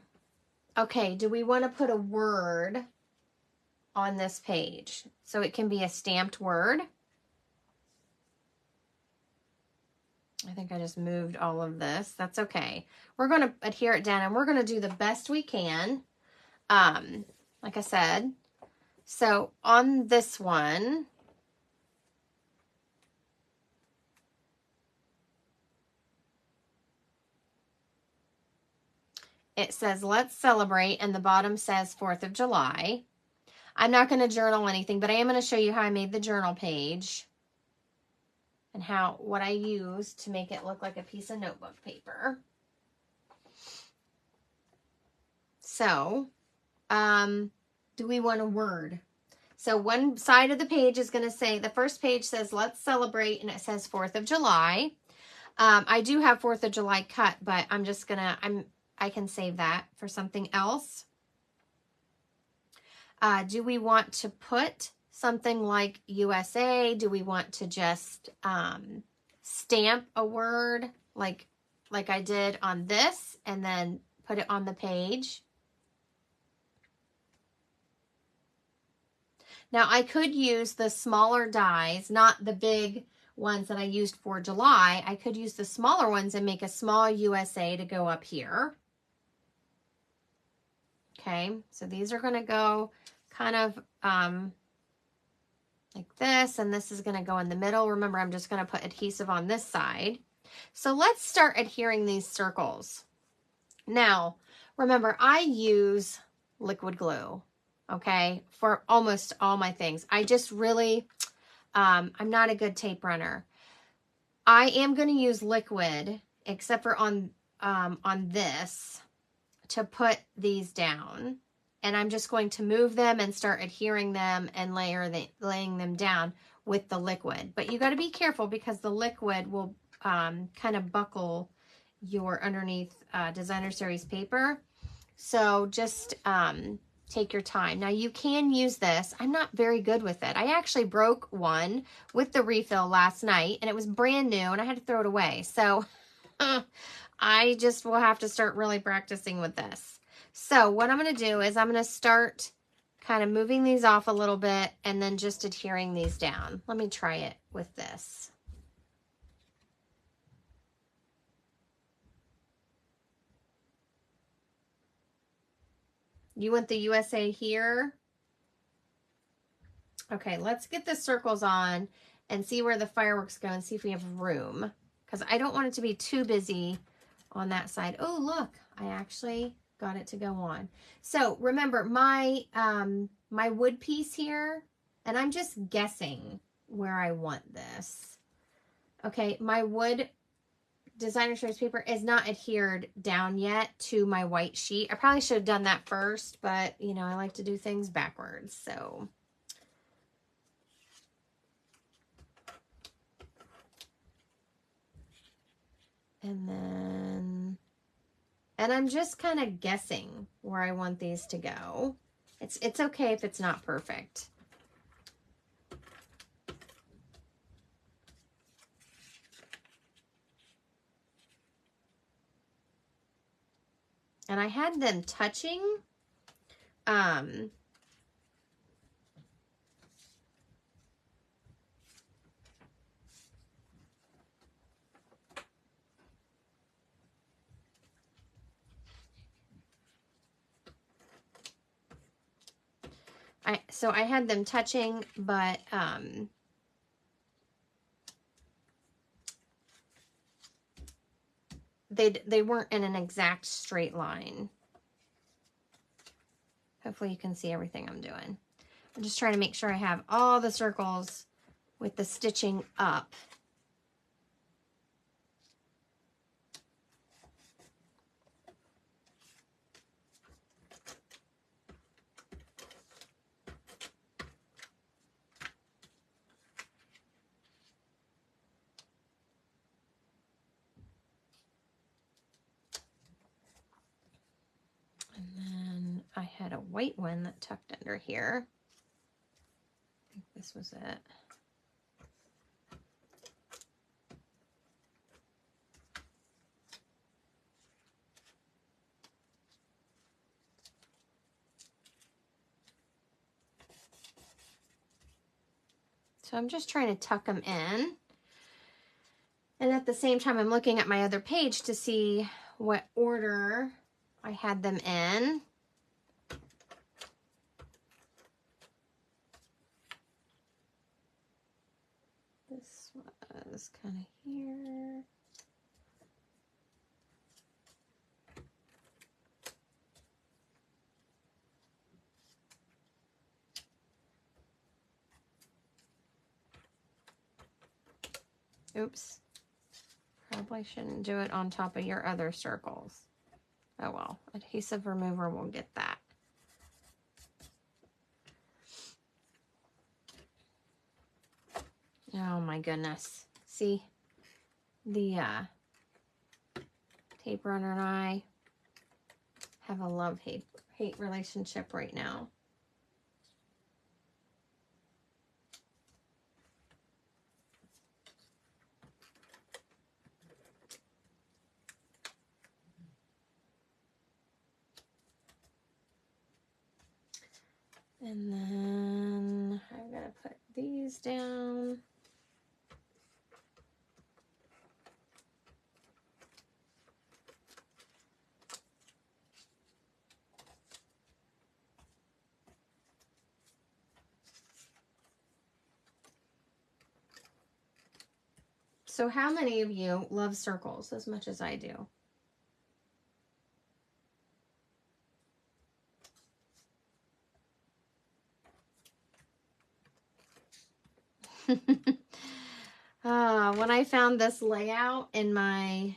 S1: Okay, do we want to put a word on this page? So it can be a stamped word. I think I just moved all of this. That's okay. We're going to adhere it down and we're going to do the best we can. Like I said. So on this one, it says, let's celebrate, and the bottom says 4th of July. I'm not going to journal anything, but I am going to show you how I made the journal page and what I used to make it look like a piece of notebook paper. So, do we want a word? So one side of the page is going to say, the first page says, let's celebrate, and it says 4th of July. I do have 4th of July cut, but I'm just going to, I can save that for something else. Do we want to put something like USA? Do we want to just stamp a word like I did on this and then put it on the page? Now I could use the smaller dies, not the big ones that I used for July. I could use the smaller ones and make a small USA to go up here. Okay, so these are going to go kind of like this, and this is going to go in the middle. Remember, I'm just going to put adhesive on this side. So let's start adhering these circles. Now, remember, I use liquid glue, okay, for almost all my things. I just really, I'm not a good tape runner. I am going to use liquid, except for on this, to put these down. And I'm just going to move them and start adhering them and laying them down with the liquid. But you got to be careful because the liquid will kind of buckle your underneath designer series paper. So just take your time. Now you can use this. I'm not very good with it. I actually broke one with the refill last night and it was brand new and I had to throw it away. So I just will have to start really practicing with this. So what I'm going to do is I'm going to start kind of moving these off a little bit and then just adhering these down. Let me try it with this. You want the USA here? Okay, let's get the circles on and see where the fireworks go and see if we have room. Because I don't want it to be too busy on that side. Oh, look, I actually got it to go on. So remember my, my wood piece here, and I'm just guessing where I want this. Okay, my wood designer choice paper is not adhered down yet to my white sheet. I probably should have done that first, but you know, I like to do things backwards, so. And then, and I'm just kind of guessing where I want these to go. It's okay if it's not perfect. And I had them touching. So I had them touching, but they weren't in an exact straight line. Hopefully you can see everything I'm doing. I'm just trying to make sure I have all the circles with the stitching up. And then I had a white one that tucked under here. I think this was it. So I'm just trying to tuck them in. And at the same time, I'm looking at my other page to see what order I had them in. This was kind of here. Oops. Probably shouldn't do it on top of your other circles. Oh well, adhesive remover will get that. Oh my goodness. See, the tape runner and I have a love-hate relationship right now. And then I'm gonna put these down. So how many of you love circles as much as I do? When I found this layout in my,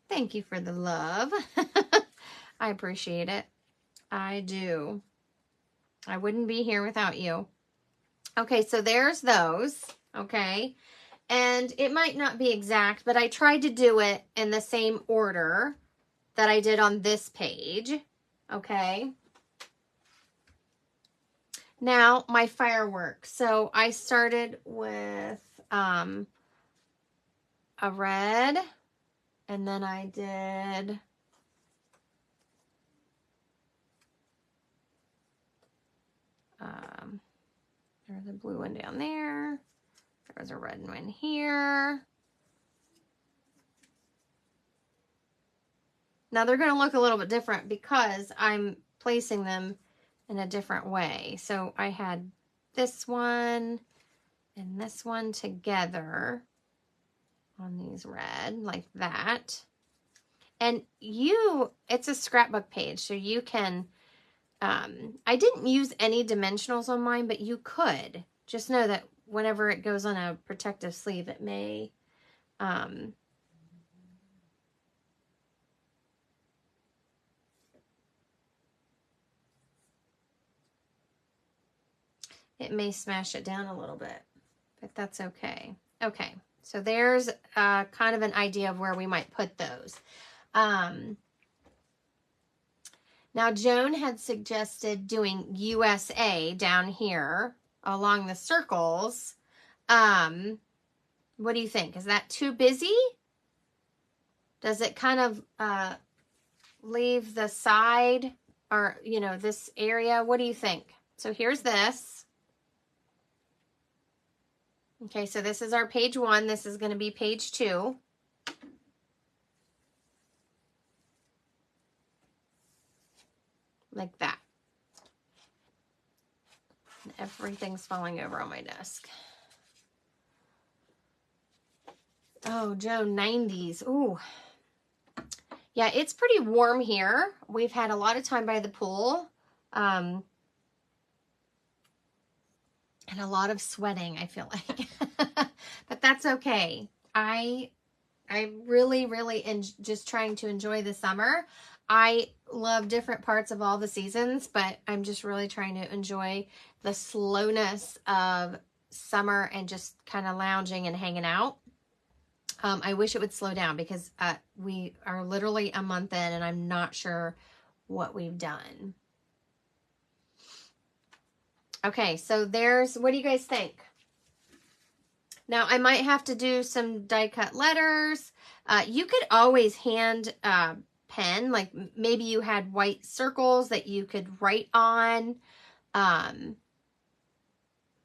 S1: thank you for the love. I appreciate it. I do. I wouldn't be here without you. Okay, so there's those, okay? And it might not be exact, but I tried to do it in the same order that I did on this page, okay? Now, my fireworks. So I started with a red, and then I did there's a blue one down there. There was a red one here. Now they're going to look a little bit different because I'm placing them in a different way. So I had this one and this one together on these red like that. And it's a scrapbook page, so you can, I didn't use any dimensionals on mine, but you could. Just know that whenever it goes on a protective sleeve, it may, it may smash it down a little bit, but that's okay. Okay, so there's kind of an idea of where we might put those. Now, Joan had suggested doing USA down here along the circles. What do you think? Is that too busy? Does it kind of leave the side or, you know, this area? What do you think? So here's this. Okay, so this is our page 1. This is going to be page 2. Like that. And everything's falling over on my desk. Oh, Joe, 90s. Ooh. Yeah, it's pretty warm here. We've had a lot of time by the pool. And a lot of sweating, I feel like. But that's okay. I really just trying to enjoy the summer. I love different parts of all the seasons, but I'm just really trying to enjoy the slowness of summer and just kind of lounging and hanging out. I wish it would slow down because we are literally a month in and I'm not sure what we've done. Okay, so what do you guys think? Now, I might have to do some die cut letters. You could always hand pen, like maybe you had white circles that you could write on.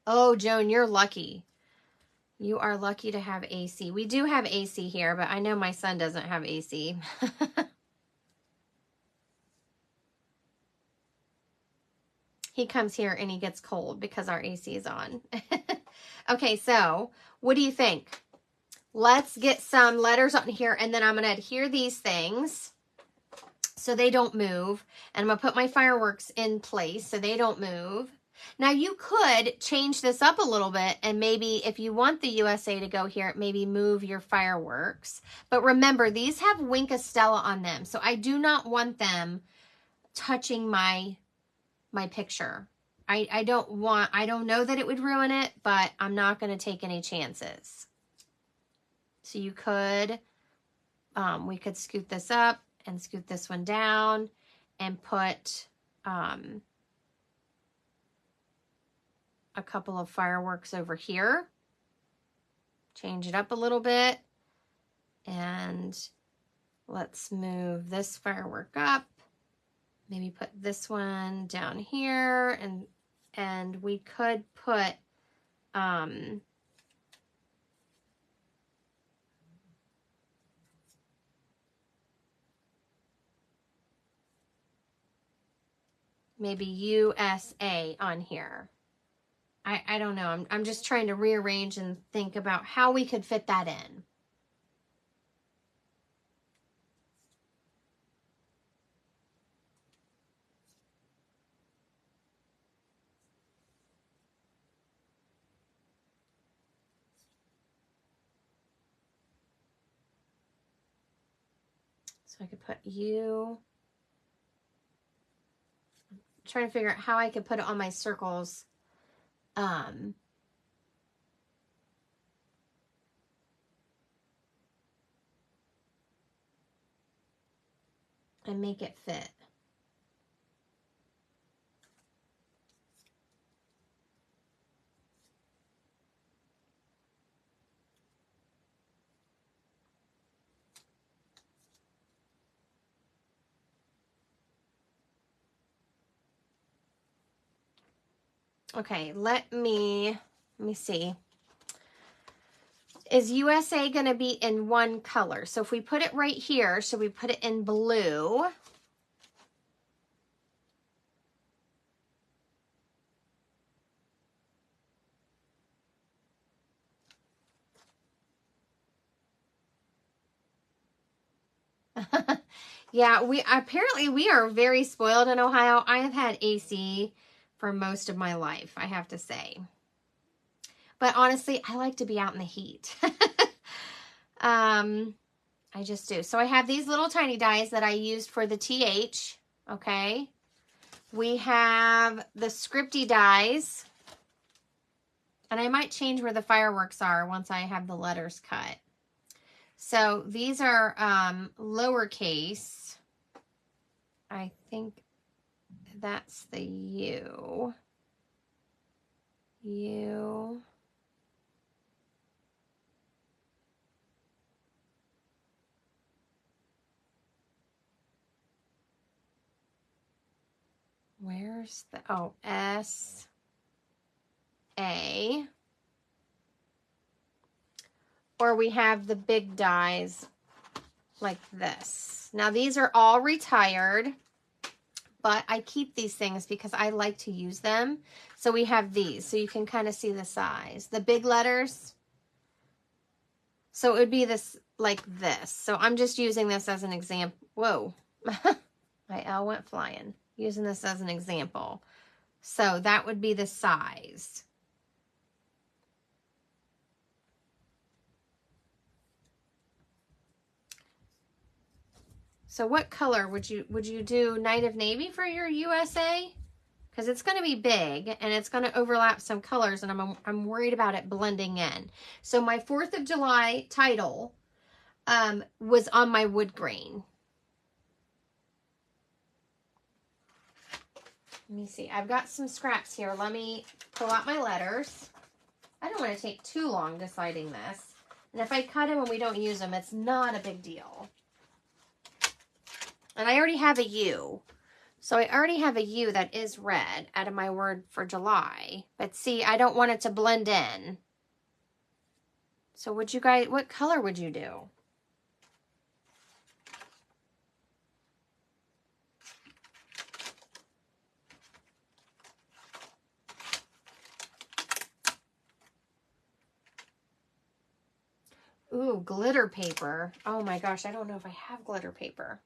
S1: Oh, Joan, you're lucky. You are lucky to have AC. We do have AC here, but I know my son doesn't have AC. He comes here and he gets cold because our AC is on. Okay, so what do you think? Let's get some letters on here, and then I'm going to adhere these things so they don't move. And I'm going to put my fireworks in place so they don't move. Now, you could change this up a little bit, and maybe if you want the USA to go here, maybe move your fireworks. But remember, these have Wink of Stella on them, so I do not want them touching my picture. I don't know that it would ruin it, but I'm not going to take any chances. So you could, we could scoot this up and scoot this one down and put a couple of fireworks over here. Change it up a little bit. And let's move this firework up. Maybe put this one down here, and we could put maybe USA on here. I don't know. I'm just trying to rearrange and think about how we could fit that in. So I could put you. I'm trying to figure out how I could put it on my circles. And make it fit. Okay, let me see. is USA going to be in one color? So if we put it right here, should we put it in blue? Yeah, we are very spoiled in Ohio. I have had AC for most of my life, I have to say. But honestly, I like to be out in the heat. I just do. So I have these little tiny dies that I used for the TH, okay? We have the scripty dies. And I might change where the fireworks are once I have the letters cut. So these are lowercase. I think that's the U. U. Where's the, oh, S, A. Or we have the big dies like this. Now these are all retired, but I keep these things because I like to use them. So we have these, so you can kind of see the size. The big letters, so it would be this, like this. So I'm just using this as an example. Whoa, my L went flying. Using this as an example. So that would be the size. So what color would you do? Night of Navy for your USA? Because it's going to be big and it's going to overlap some colors, and I'm worried about it blending in. So my 4th of July title was on my wood grain. Let me see. I've got some scraps here. Let me pull out my letters. I don't want to take too long deciding this. And if I cut them and we don't use them, it's not a big deal. And I already have a U. So I already have a U that is red out of my word for July. But see, I don't want it to blend in. So would you guys, what color would you do? Ooh, glitter paper. Oh my gosh, I don't know if I have glitter paper.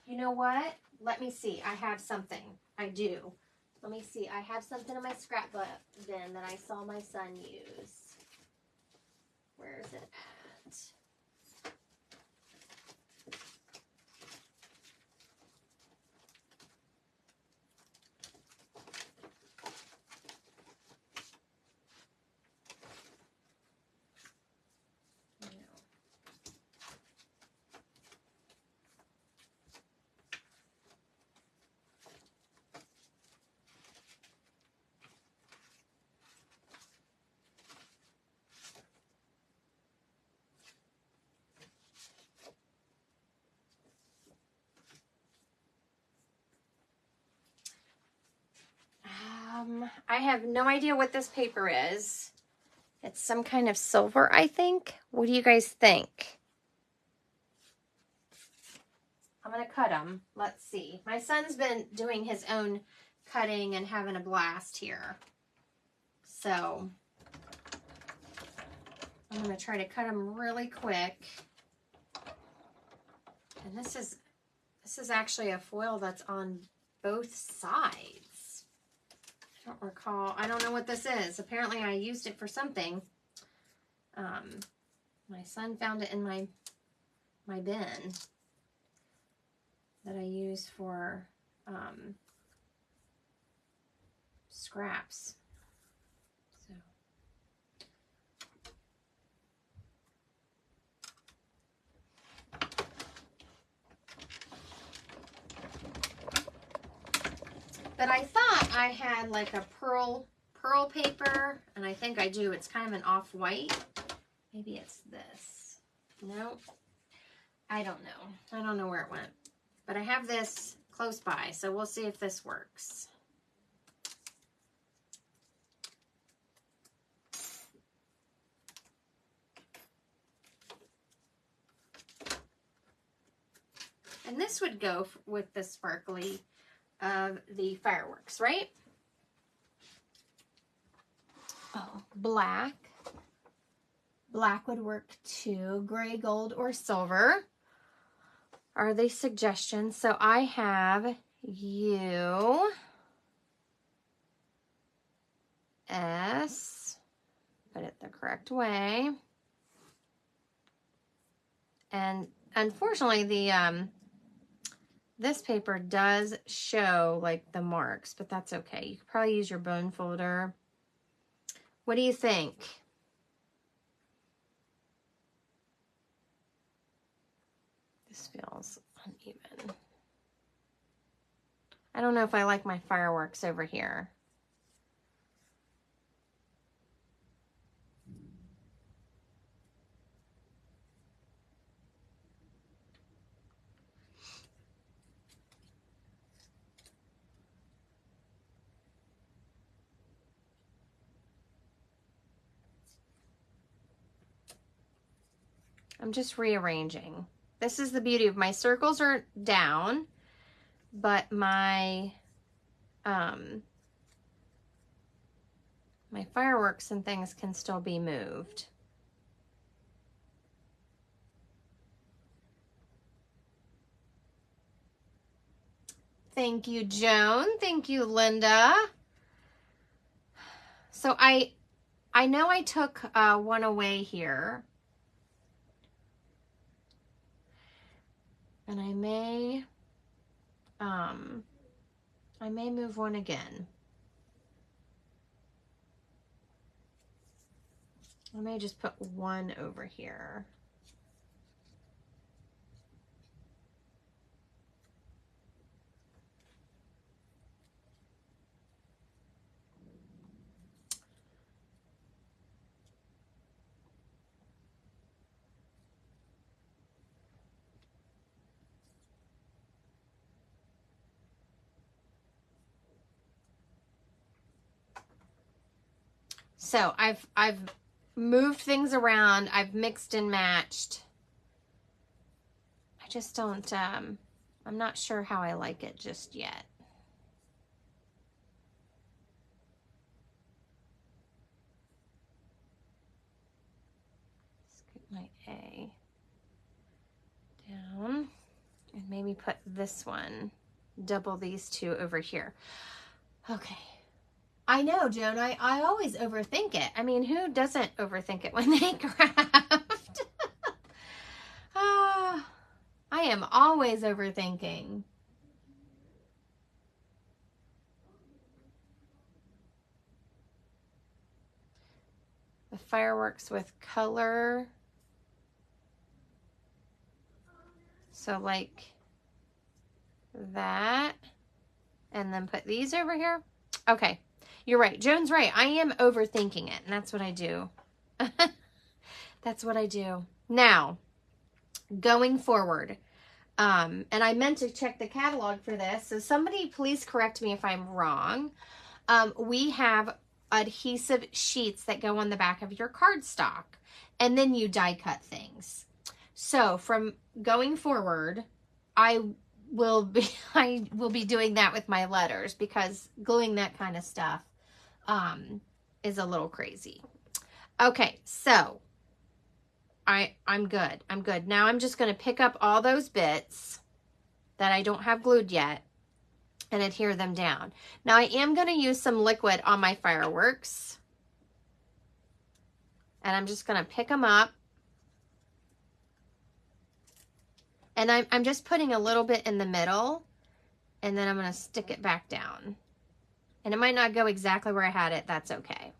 S1: You know what? Let me see. I have something. I do. Let me see. I have something in my scrapbook bin that I saw my son use. Where is it at? I have no idea what this paper is. It's some kind of silver, I think. What do you guys think? I'm going to cut them. Let's see. My son's been doing his own cutting and having a blast here. So I'm going to try to cut them really quick. And this is actually a foil that's on both sides. I don't recall. I don't know what this is. Apparently I used it for something. My son found it in my bin that I use for scraps. So but I thought I had like a pearl paper, and I think I do. It's kind of an off-white. Maybe it's this. No, I don't know. I don't know where it went. But I have this close by, so we'll see if this works. And this would go with the sparkly of the fireworks, right? Oh, black. Black would work too. Gray, gold, or silver are the suggestions. So I have U, S, put it the correct way. And unfortunately, the this paper does show like the marks, but that's okay. You could probably use your bone folder. What do you think? This feels uneven. I don't know if I like my fireworks over here. I'm just rearranging. This is the beauty of my circles are down, but my my fireworks and things can still be moved. Thank you, Joan. Thank you, Linda. So I know I took one away here. And I may move one again. I may just put one over here. So I've moved things around. I've mixed and matched. I just don't, I'm not sure how I like it just yet. Scoot my A down and maybe put this one, double these two over here. Okay. I know, Joan, I always overthink it. I mean, who doesn't overthink it when they craft? I am always overthinking. The fireworks with color. So like that. And then put these over here. Okay. You're right. Joan's right. I am overthinking it, and that's what I do. That's what I do. Now, going forward, and I meant to check the catalog for this, so somebody please correct me if I'm wrong. We have adhesive sheets that go on the back of your cardstock, and then you die cut things. So from going forward, I will be doing that with my letters, because gluing that kind of stuff is a little crazy. Okay, so I'm good. I'm good. Now I'm just going to pick up all those bits that I don't have glued yet and adhere them down. Now I am going to use some liquid on my fireworks, and I'm just going to pick them up. And I'm just putting a little bit in the middle, and then I'm going to stick it back down. And it might not go exactly where I had it. That's okay.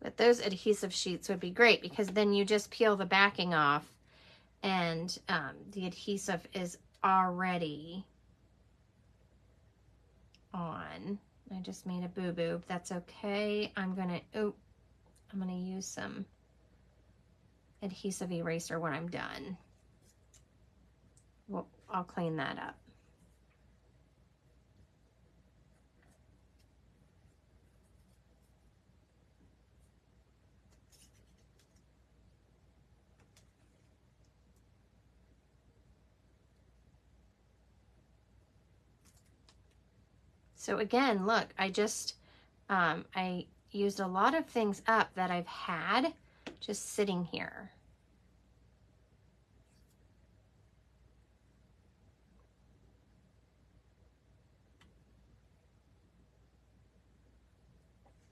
S1: But those adhesive sheets would be great, because then you just peel the backing off, and the adhesive is already on. I just made a boo-boo. That's okay. I'm gonna use some adhesive eraser when I'm done. Well, I'll clean that up. So again, look, I used a lot of things up that I've had just sitting here.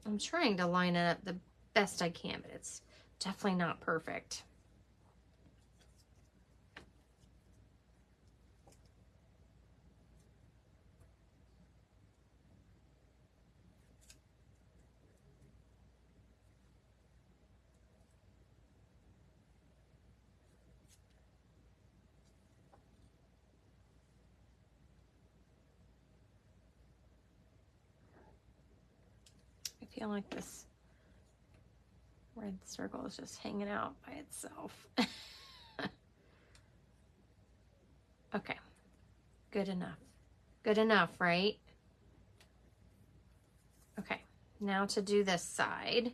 S1: I'm trying to line it up the best I can, but it's definitely not perfect. I feel like this red circle is just hanging out by itself. Okay, good enough. Good enough, right? Okay, now to do this side,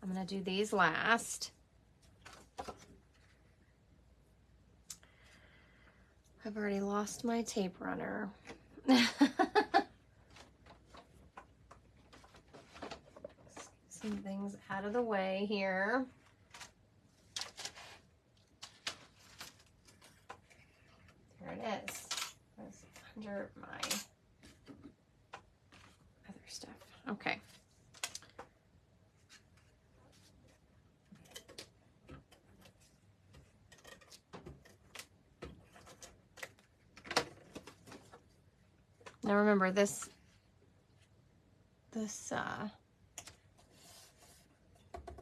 S1: I'm gonna do these last. I've already lost my tape runner. Some things out of the way here. There it is. It's under my other stuff. Okay. Now remember this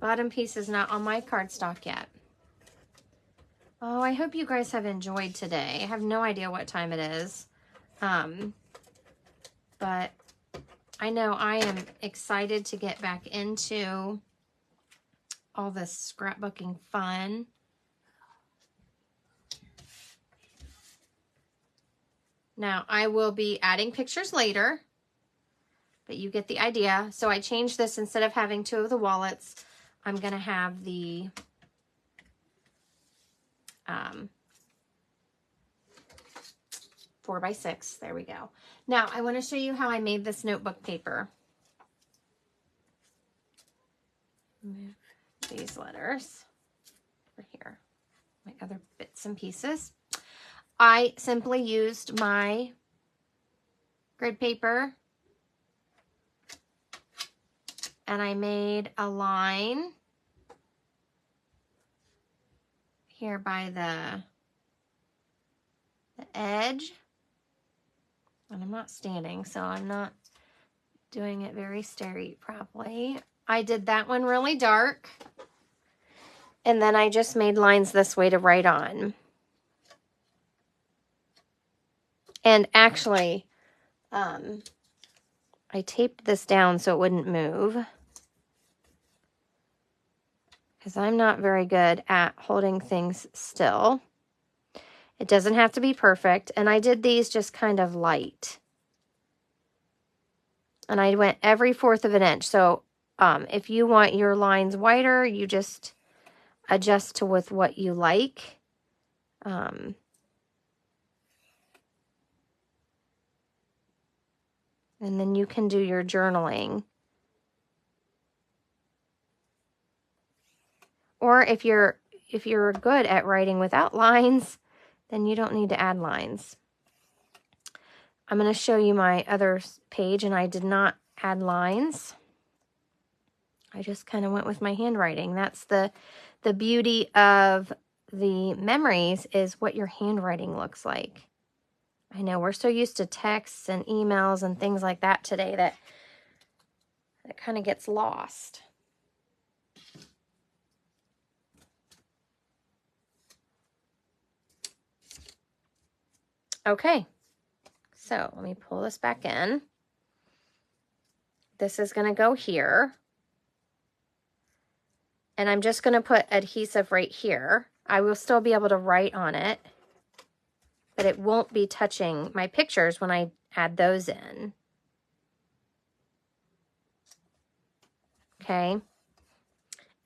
S1: bottom piece is not on my cardstock yet. Oh, I hope you guys have enjoyed today. I have no idea what time it is. But I know I am excited to get back into all this scrapbooking fun. Now, I will be adding pictures later, but you get the idea. So I changed this. Instead of having 2 of the wallets, I'm going to have the 4x6. There we go. Now, I want to show you how I made this notebook paper. Move these letters over here, my other bits and pieces. I simply used my grid paper and I made a line here by the edge. And I'm not standing, so I'm not doing it very straight probably. I did that one really dark. And then I just made lines this way to write on. And actually, I taped this down so it wouldn't move, because I'm not very good at holding things still. It doesn't have to be perfect. And I did these just kind of light. And I went every 1/4 of an inch. So if you want your lines wider, you just adjust to with what you like. And then you can do your journaling. Or if you're good at writing without lines, then you don't need to add lines. I'm going to show you my other page, and I did not add lines. I just kind of went with my handwriting. That's the beauty of the memories, is what your handwriting looks like. I know we're so used to texts and emails and things like that today that it kind of gets lost. Okay, so let me pull this back in. this is going to go here. And I'm just going to put adhesive right here. I will still be able to write on it, but it won't be touching my pictures when I add those in. Okay.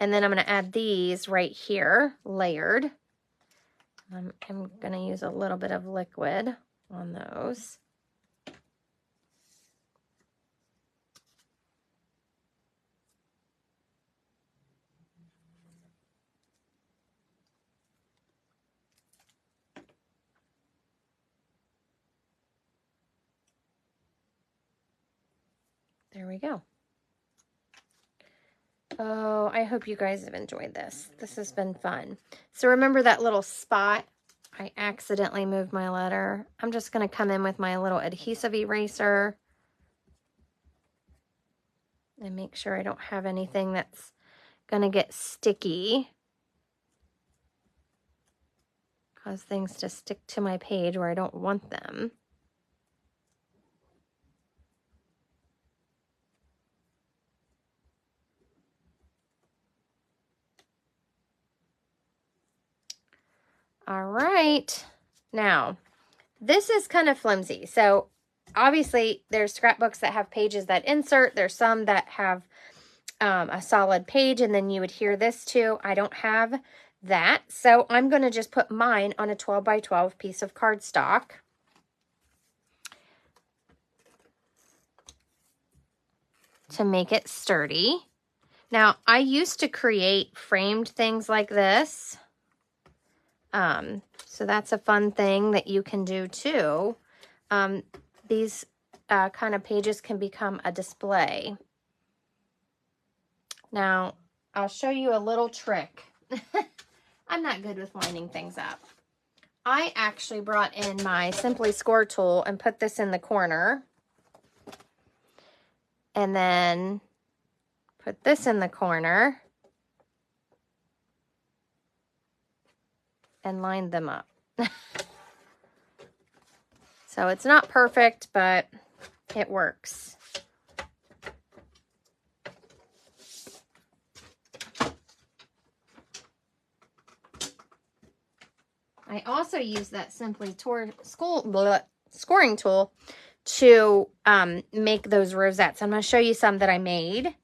S1: And then I'm going to add these right here, layered. I'm going to use a little bit of liquid on those. There we go. Oh, I hope you guys have enjoyed this. This has been fun. So remember that little spot? I accidentally moved my letter. I'm just going to come in with my little adhesive eraser and make sure I don't have anything that's going to get sticky. Cause things to stick to my page where I don't want them. All right, now this is kind of flimsy. So obviously there's scrapbooks that have pages that insert. There's some that have a solid page and then you adhere this to. I don't have that. So I'm going to just put mine on a 12 by 12 piece of cardstock. To make it sturdy. Now I used to create framed things like this. So that's a fun thing that you can do too. These kind of pages can become a display. Now, I'll show you a little trick. I'm not good with lining things up. I actually brought in my Simply Score tool and put this in the corner. And then put this in the corner. And lined them up. So it's not perfect, but it works. I also use that Simply Scoring tool to make those rosettes. I'm going to show you some that I made.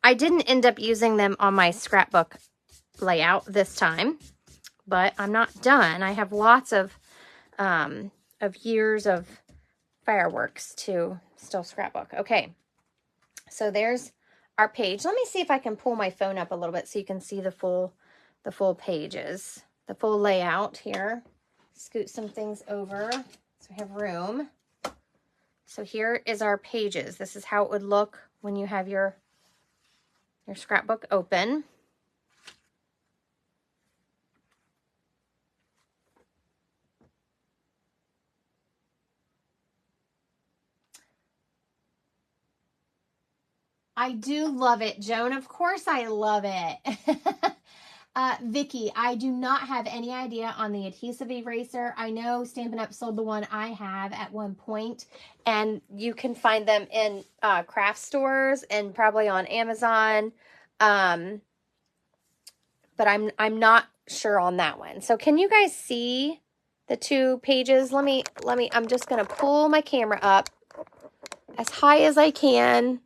S1: I didn't end up using them on my scrapbook layout this time. But I'm not done. I have lots of years of fireworks to still scrapbook. Okay, so there's our page. Let me see if I can pull my phone up a little bit so you can see the full pages, the full layout here. Scoot some things over so we have room. So here is our pages. This is how it would look when you have your scrapbook open. I do love it, Joan. Of course I love it. Vicky, I do not have any idea on the adhesive eraser. I know Stampin' Up! Sold the one I have at one point, and you can find them in craft stores and probably on Amazon. But I'm not sure on that one. So can you guys see the two pages? I'm just gonna pull my camera up as high as I can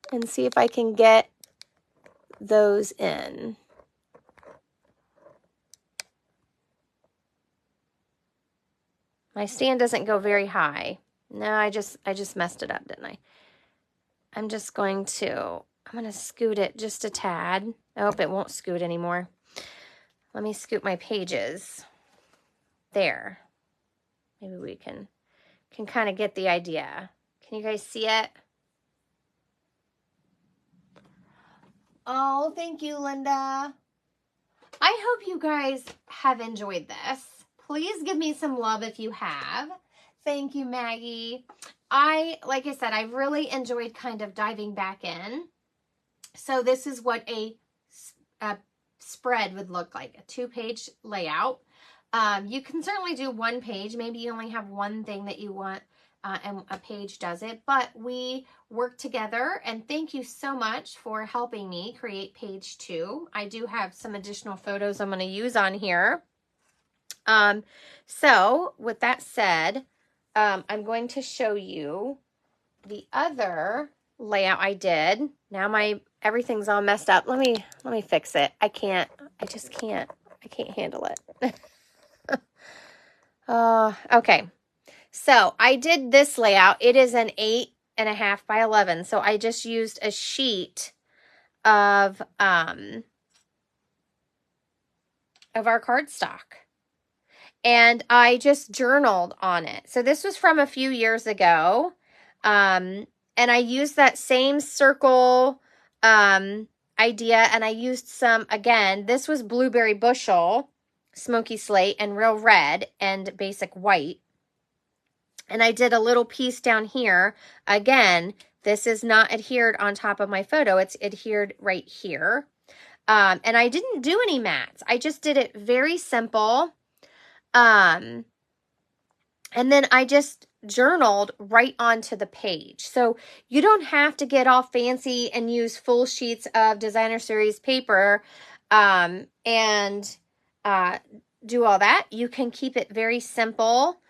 S1: and see if I can get those in. My stand doesn't go very high. No, I just messed it up, didn't I? I'm going to scoot it just a tad. Oh, it won't scoot anymore. Let me scoot my pages. There. Maybe we can kind of get the idea. Can you guys see it? Oh, thank you, Linda. I hope you guys have enjoyed this. Please give me some love if you have. Thank you, Maggie. Like I said, I really enjoyed kind of diving back in. So this is what a spread would look like, a 2-page layout. You can certainly do one page. Maybe you only have one thing that you want and a page does it, but we work together, and thank you so much for helping me create page 2. I do have some additional photos I'm going to use on here. So with that said, I'm going to show you the other layout I did. Now everything's all messed up. Let me fix it. I can't handle it. Okay. So I did this layout. It is an 8.5 by 11. So I just used a sheet of our cardstock. And I just journaled on it. So this was from a few years ago. And I used that same circle idea, and I used some, again, this was Blueberry Bushel, Smoky Slate, and Real Red, and Basic White. And I did a little piece down here. Again, this is not adhered on top of my photo. It's adhered right here. And I didn't do any mats. I just did it very simple. And then I just journaled right onto the page. So you don't have to get all fancy and use full sheets of designer series paper and do all that. You can keep it very simple.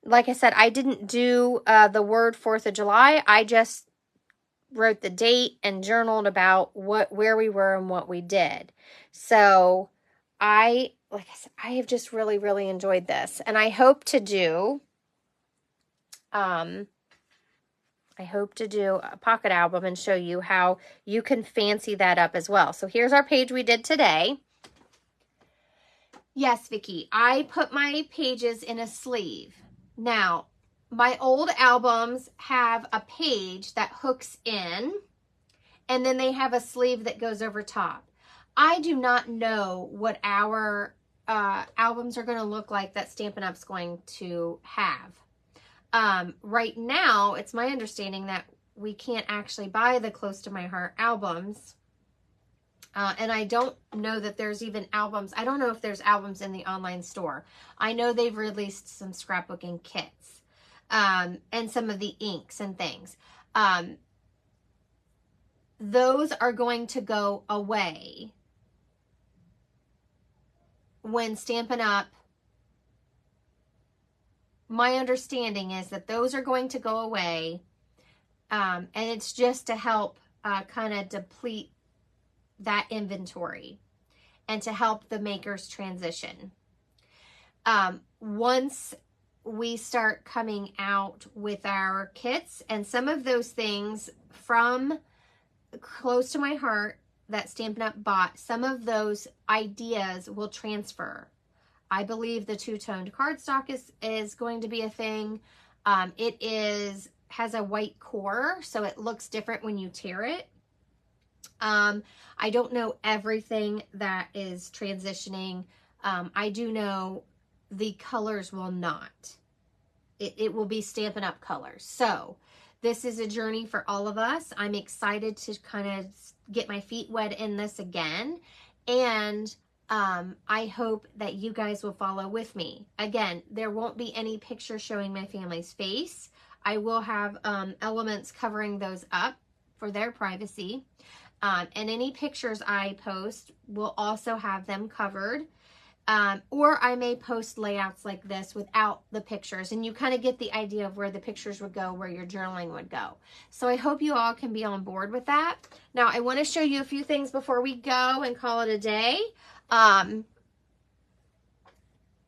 S1: Like I said, I didn't do the word 4th of July. I just wrote the date and journaled about where we were and what we did. So like I said, I have just really, really enjoyed this. And I hope to do a pocket album and show you how you can fancy that up as well. So here's our page we did today. Yes, Vicki, I put my pages in a sleeve. Now, my old albums have a page that hooks in, and then they have a sleeve that goes over top. I do not know what our albums are going to look like that Stampin' Up's going to have. Right now, it's my understanding that we can't actually buy the Close to My Heart albums. And I don't know that there's even albums. I don't know if there's albums in the online store. I know they've released some scrapbooking kits and some of the inks and things. Those are going to go away when Stampin' Up. My understanding is that those are going to go away, and it's just to help kind of deplete that inventory and to help the makers transition. Once we start coming out with our kits and some of those things from Close to My Heart that Stampin' Up bought, some of those ideas will transfer. I believe the two-toned cardstock is going to be a thing. It has a white core, so it looks different when you tear it. I don't know everything that is transitioning. I do know the colors will not. It will be Stampin' Up colors. So this is a journey for all of us. I'm excited to kind of get my feet wet in this again. And I hope that you guys will follow with me. Again, there won't be any pictures showing my family's face. I will have elements covering those up for their privacy. And any pictures I post will also have them covered. Or I may post layouts like this without the pictures, and you kind of get the idea of where the pictures would go, where your journaling would go. So I hope you all can be on board with that. Now I want to show you a few things before we go and call it a day. I'm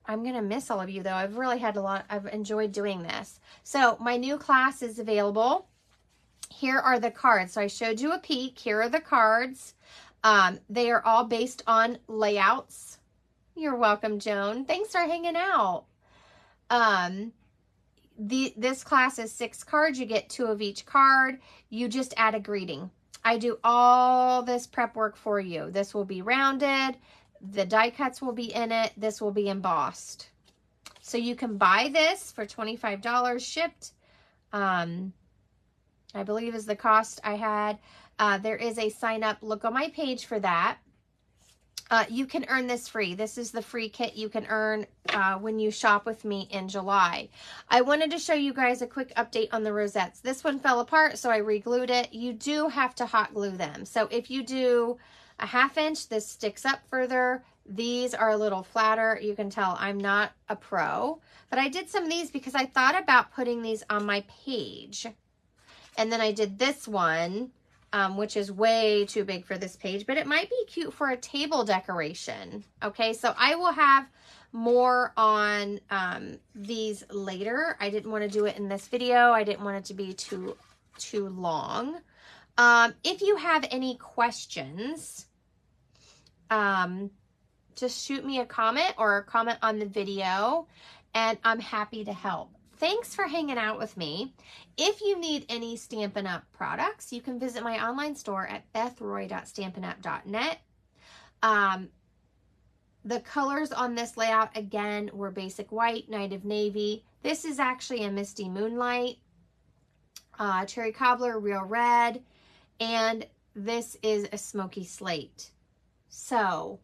S1: going to miss all of you though. I've really had I've enjoyed doing this. So my new class is available. Here are the cards. So I showed you a peek. Here are the cards. They are all based on layouts. You're welcome, Joan. Thanks for hanging out. This class is 6 cards. You get 2 of each card. You just add a greeting. I do all this prep work for you. This will be rounded. The die cuts will be in it. This will be embossed. So you can buy this for $25 shipped. I believe is the cost I had. There is a sign up. Look on my page for that. you can earn this free. This is the free kit you can earn when you shop with me in July. I wanted to show you guys a quick update on the rosettes. This one fell apart, so I re-glued it. You do have to hot glue them. So if you do a 1/2 inch, this sticks up further. These are a little flatter. You can tell I'm not a pro, but I did some of these because I thought about putting these on my page. And then I did this one, which is way too big for this page, but it might be cute for a table decoration. Okay, so I will have more on these later. I didn't want to do it in this video. I didn't want it to be too long. If you have any questions, just shoot me a comment or a comment on the video, and I'm happy to help. Thanks for hanging out with me. If you need any Stampin' Up! Products, you can visit my online store at bethroy.stampinup.net. The colors on this layout, again, were basic white, night of navy. This is actually a misty moonlight, cherry cobbler, real red, and this is a smoky slate. So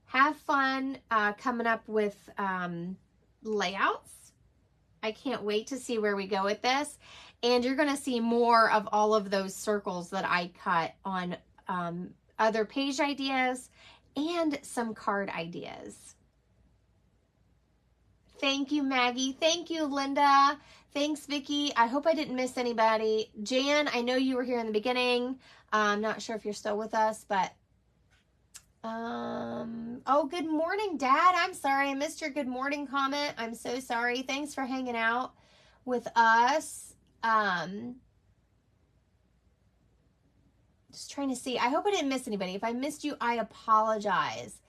S1: have fun coming up with layouts. I can't wait to see where we go with this. And you're going to see more of all of those circles that I cut on other page ideas and some card ideas. Thank you, Maggie. Thank you, Linda. Thanks, Vicki. I hope I didn't miss anybody. Jan, I know you were here in the beginning. I'm not sure if you're still with us, but oh, good morning, Dad. I'm sorry I missed your good morning comment. I'm so sorry. Thanks for hanging out with us. Just trying to see. I hope I didn't miss anybody. If I missed you, I apologize.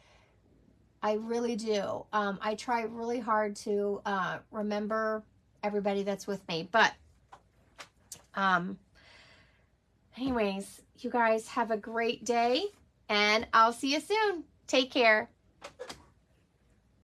S1: I really do. I try really hard to remember everybody that's with me. But anyways, you guys have a great day, and I'll see you soon. Take care.